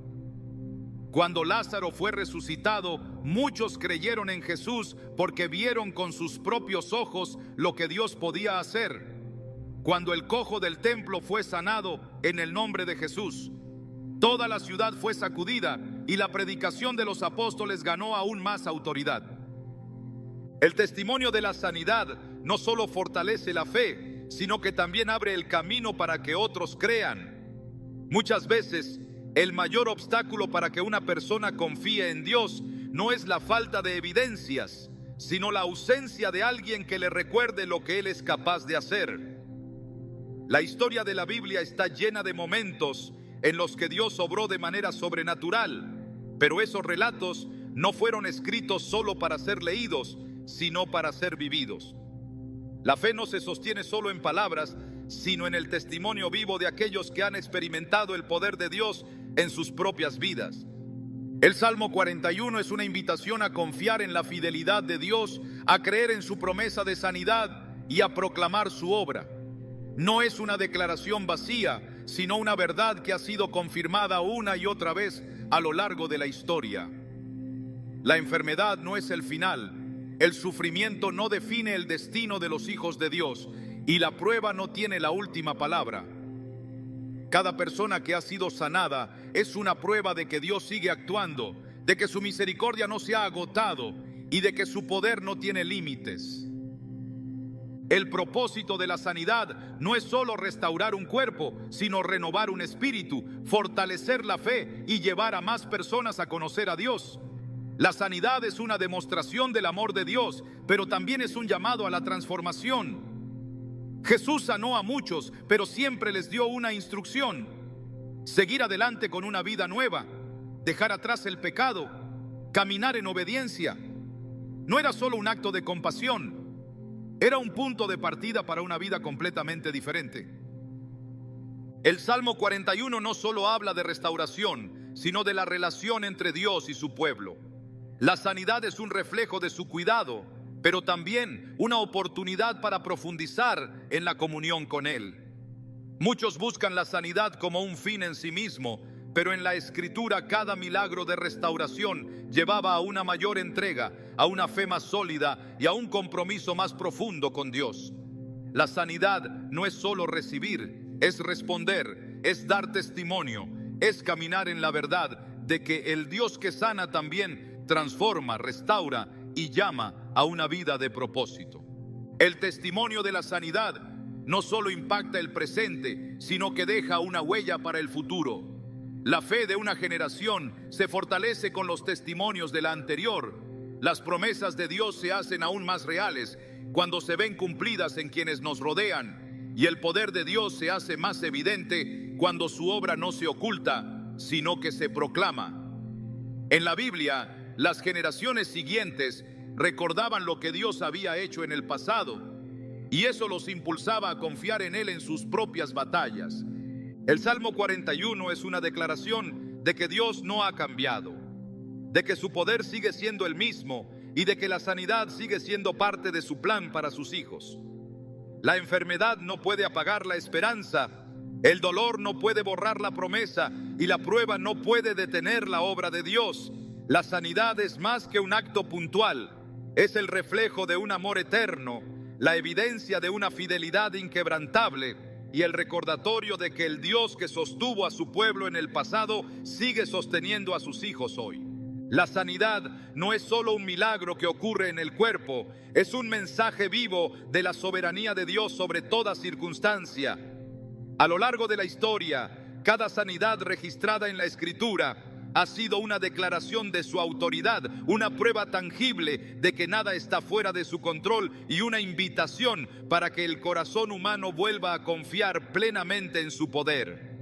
Cuando Lázaro fue resucitado, muchos creyeron en Jesús porque vieron con sus propios ojos lo que Dios podía hacer. Cuando el cojo del templo fue sanado en el nombre de Jesús, toda la ciudad fue sacudida y la predicación de los apóstoles ganó aún más autoridad. El testimonio de la sanidad no solo fortalece la fe, sino que también abre el camino para que otros crean. Muchas veces, el mayor obstáculo para que una persona confíe en Dios no es la falta de evidencias, sino la ausencia de alguien que le recuerde lo que Él es capaz de hacer. La historia de la Biblia está llena de momentos en los que Dios obró de manera sobrenatural, pero esos relatos no fueron escritos solo para ser leídos, sino para ser vividos. La fe no se sostiene solo en palabras, sino en el testimonio vivo de aquellos que han experimentado el poder de Dios en sus propias vidas. El Salmo 41 es una invitación a confiar en la fidelidad de Dios, a creer en su promesa de sanidad y a proclamar su obra. No es una declaración vacía, sino una verdad que ha sido confirmada una y otra vez a lo largo de la historia. La enfermedad no es el final, el sufrimiento no define el destino de los hijos de Dios y la prueba no tiene la última palabra. Cada persona que ha sido sanada es una prueba de que Dios sigue actuando, de que su misericordia no se ha agotado y de que su poder no tiene límites. El propósito de la sanidad no es solo restaurar un cuerpo, sino renovar un espíritu, fortalecer la fe y llevar a más personas a conocer a Dios. La sanidad es una demostración del amor de Dios, pero también es un llamado a la transformación. Jesús sanó a muchos, pero siempre les dio una instrucción: seguir adelante con una vida nueva, dejar atrás el pecado, caminar en obediencia. No era solo un acto de compasión, era un punto de partida para una vida completamente diferente. El Salmo 41 no solo habla de restauración, sino de la relación entre Dios y su pueblo. La sanidad es un reflejo de su cuidado, pero también una oportunidad para profundizar en la comunión con Él. Muchos buscan la sanidad como un fin en sí mismo, pero en la Escritura cada milagro de restauración llevaba a una mayor entrega, a una fe más sólida y a un compromiso más profundo con Dios. La sanidad no es solo recibir, es responder, es dar testimonio, es caminar en la verdad de que el Dios que sana también transforma, restaura y llama a una vida de propósito. El testimonio de la sanidad no solo impacta el presente, sino que deja una huella para el futuro. La fe de una generación se fortalece con los testimonios de la anterior. Las promesas de Dios se hacen aún más reales cuando se ven cumplidas en quienes nos rodean, y el poder de Dios se hace más evidente cuando su obra no se oculta, sino que se proclama. En la Biblia, las generaciones siguientes recordaban lo que Dios había hecho en el pasado, y eso los impulsaba a confiar en Él en sus propias batallas. El Salmo 41 es una declaración de que Dios no ha cambiado, de que su poder sigue siendo el mismo y de que la sanidad sigue siendo parte de su plan para sus hijos. La enfermedad no puede apagar la esperanza, el dolor no puede borrar la promesa y la prueba no puede detener la obra de Dios. La sanidad es más que un acto puntual, es el reflejo de un amor eterno, la evidencia de una fidelidad inquebrantable y el recordatorio de que el Dios que sostuvo a su pueblo en el pasado sigue sosteniendo a sus hijos hoy. La sanidad no es solo un milagro que ocurre en el cuerpo, es un mensaje vivo de la soberanía de Dios sobre toda circunstancia. A lo largo de la historia, cada sanidad registrada en la Escritura ha sido una declaración de su autoridad, una prueba tangible de que nada está fuera de su control y una invitación para que el corazón humano vuelva a confiar plenamente en su poder.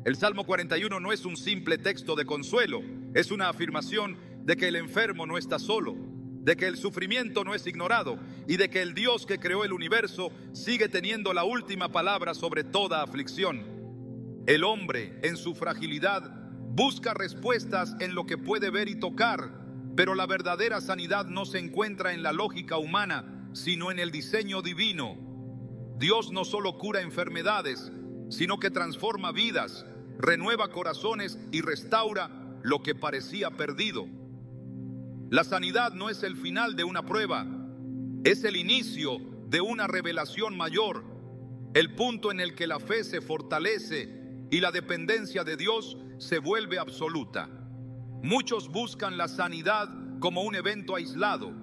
El Salmo 41 no es un simple texto de consuelo, es una afirmación de que el enfermo no está solo, de que el sufrimiento no es ignorado y de que el Dios que creó el universo sigue teniendo la última palabra sobre toda aflicción. El hombre, en su fragilidad, busca respuestas en lo que puede ver y tocar, pero la verdadera sanidad no se encuentra en la lógica humana, sino en el diseño divino. Dios no solo cura enfermedades, sino que transforma vidas, renueva corazones y restaura lo que parecía perdido. La sanidad no es el final de una prueba, es el inicio de una revelación mayor, el punto en el que la fe se fortalece y la dependencia de Dios se vuelve absoluta. Muchos buscan la sanidad como un evento aislado,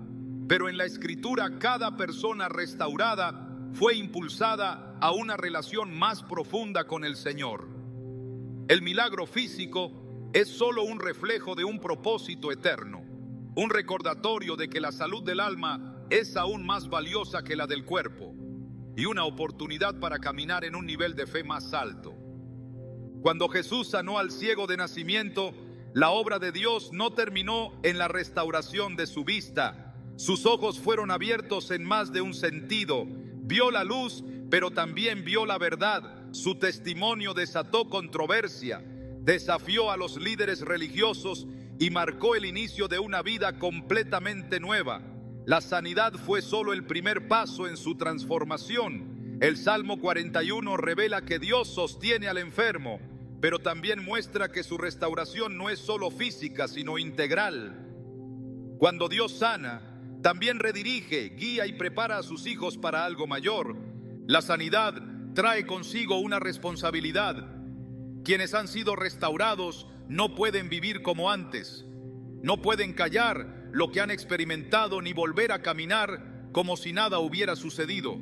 pero en la Escritura cada persona restaurada fue impulsada a una relación más profunda con el Señor. El milagro físico es solo un reflejo de un propósito eterno, un recordatorio de que la salud del alma es aún más valiosa que la del cuerpo. y una oportunidad para caminar en un nivel de fe más alto. Cuando Jesús sanó al ciego de nacimiento, la obra de Dios no terminó en la restauración de su vista. Sus ojos fueron abiertos en más de un sentido. Vio la luz, pero también vio la verdad. Su testimonio desató controversia, desafió a los líderes religiosos y marcó el inicio de una vida completamente nueva. La sanidad fue solo el primer paso en su transformación. El Salmo 41 revela que Dios sostiene al enfermo, pero también muestra que su restauración no es solo física, sino integral. Cuando Dios sana, también redirige, guía y prepara a sus hijos para algo mayor. La sanidad trae consigo una responsabilidad. Quienes han sido restaurados no pueden vivir como antes. No pueden callar lo que han experimentado ni volver a caminar como si nada hubiera sucedido.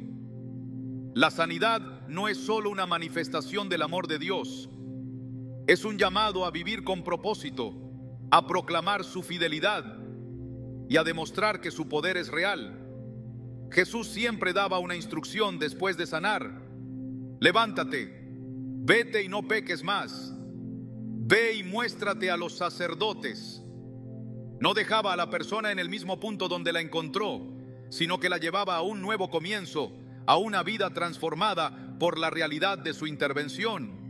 La sanidad no es solo una manifestación del amor de Dios. Es un llamado a vivir con propósito, a proclamar su fidelidad y a demostrar que su poder es real. Jesús siempre daba una instrucción después de sanar: levántate, vete y no peques más. Ve y muéstrate a los sacerdotes. No dejaba a la persona en el mismo punto donde la encontró, sino que la llevaba a un nuevo comienzo, a una vida transformada por la realidad de su intervención.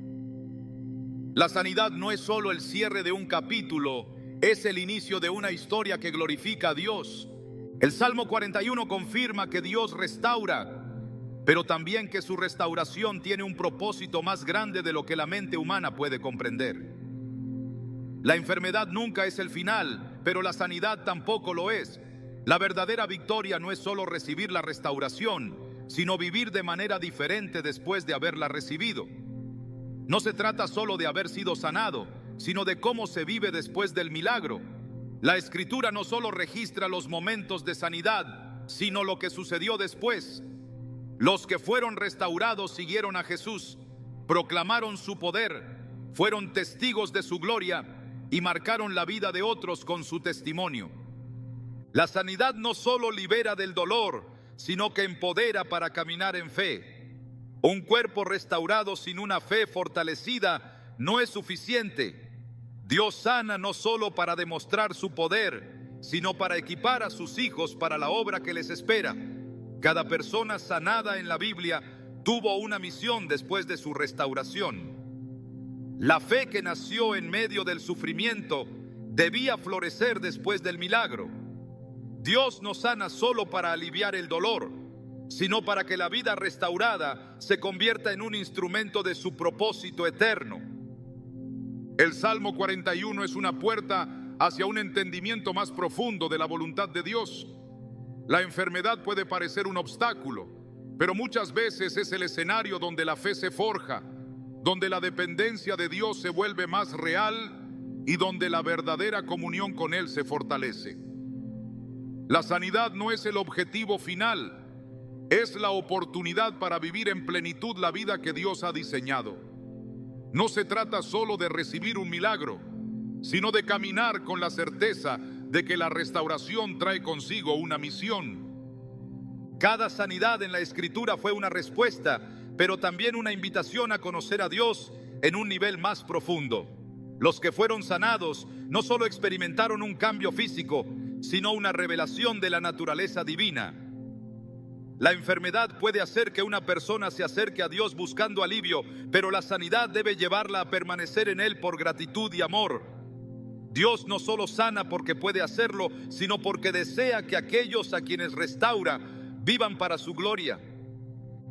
La sanidad no es solo el cierre de un capítulo, es el inicio de una historia que glorifica a Dios. El Salmo 41 confirma que Dios restaura, pero también que su restauración tiene un propósito más grande de lo que la mente humana puede comprender. La enfermedad nunca es el final, pero la sanidad tampoco lo es. La verdadera victoria no es solo recibir la restauración, sino vivir de manera diferente después de haberla recibido. No se trata solo de haber sido sanado, sino de cómo se vive después del milagro. La Escritura no solo registra los momentos de sanidad, sino lo que sucedió después. Los que fueron restaurados siguieron a Jesús, proclamaron su poder, fueron testigos de su gloria y marcaron la vida de otros con su testimonio. La sanidad no solo libera del dolor, sino que empodera para caminar en fe. Un cuerpo restaurado sin una fe fortalecida no es suficiente. Dios sana no solo para demostrar su poder, sino para equipar a sus hijos para la obra que les espera. Cada persona sanada en la Biblia tuvo una misión después de su restauración. La fe que nació en medio del sufrimiento debía florecer después del milagro. Dios no sana solo para aliviar el dolor, sino para que la vida restaurada se convierta en un instrumento de su propósito eterno. El Salmo 41 es una puerta hacia un entendimiento más profundo de la voluntad de Dios. La enfermedad puede parecer un obstáculo, pero muchas veces es el escenario donde la fe se forja, donde la dependencia de Dios se vuelve más real y donde la verdadera comunión con Él se fortalece. La sanidad no es el objetivo final, es la oportunidad para vivir en plenitud la vida que Dios ha diseñado. No se trata solo de recibir un milagro, sino de caminar con la certeza de que la restauración trae consigo una misión. Cada sanidad en la Escritura fue una respuesta, pero también una invitación a conocer a Dios en un nivel más profundo. Los que fueron sanados no solo experimentaron un cambio físico, sino una revelación de la naturaleza divina. La enfermedad puede hacer que una persona se acerque a Dios buscando alivio, pero la sanidad debe llevarla a permanecer en Él por gratitud y amor. Dios no solo sana porque puede hacerlo, sino porque desea que aquellos a quienes restaura vivan para su gloria.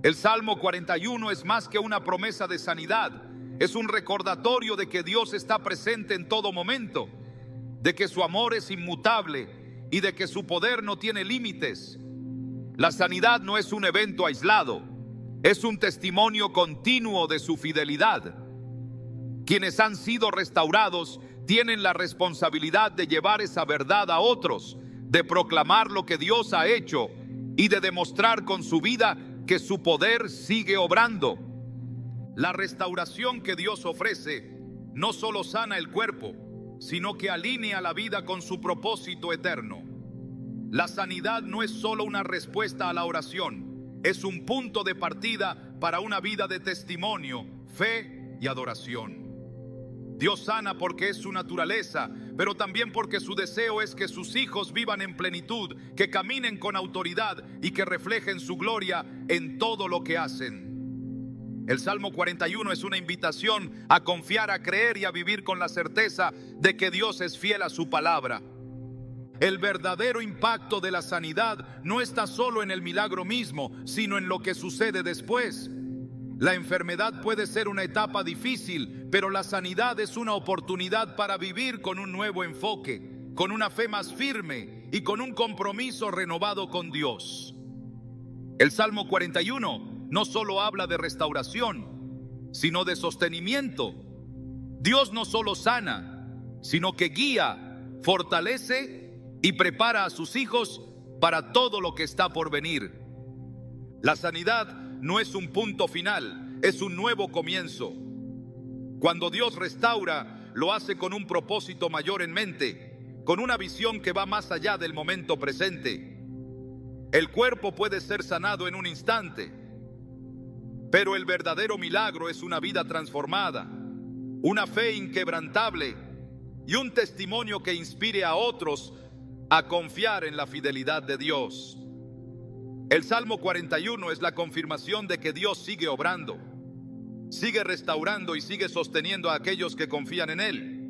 El Salmo 41 es más que una promesa de sanidad, es un recordatorio de que Dios está presente en todo momento, de que su amor es inmutable y de que su poder no tiene límites. La sanidad no es un evento aislado, es un testimonio continuo de su fidelidad. Quienes han sido restaurados tienen la responsabilidad de llevar esa verdad a otros, de proclamar lo que Dios ha hecho y de demostrar con su vida que su poder sigue obrando. La restauración que Dios ofrece no solo sana el cuerpo, sino que alinea la vida con su propósito eterno. La sanidad no es solo una respuesta a la oración, es un punto de partida para una vida de testimonio, fe y adoración. Dios sana porque es su naturaleza, pero también porque su deseo es que sus hijos vivan en plenitud, que caminen con autoridad y que reflejen su gloria en todo lo que hacen. El Salmo 41 es una invitación a confiar, a creer y a vivir con la certeza de que Dios es fiel a su palabra. El verdadero impacto de la sanidad no está solo en el milagro mismo, sino en lo que sucede después. La enfermedad puede ser una etapa difícil, pero la sanidad es una oportunidad para vivir con un nuevo enfoque, con una fe más firme y con un compromiso renovado con Dios. El Salmo 41 no solo habla de restauración, sino de sostenimiento. Dios no solo sana, sino que guía, fortalece y prepara a sus hijos para todo lo que está por venir. La sanidad no es un punto final, es un nuevo comienzo. Cuando Dios restaura, lo hace con un propósito mayor en mente, con una visión que va más allá del momento presente. El cuerpo puede ser sanado en un instante, pero el verdadero milagro es una vida transformada, una fe inquebrantable y un testimonio que inspire a otros a confiar en la fidelidad de Dios. El Salmo 41 es la confirmación de que Dios sigue obrando, sigue restaurando y sigue sosteniendo a aquellos que confían en Él.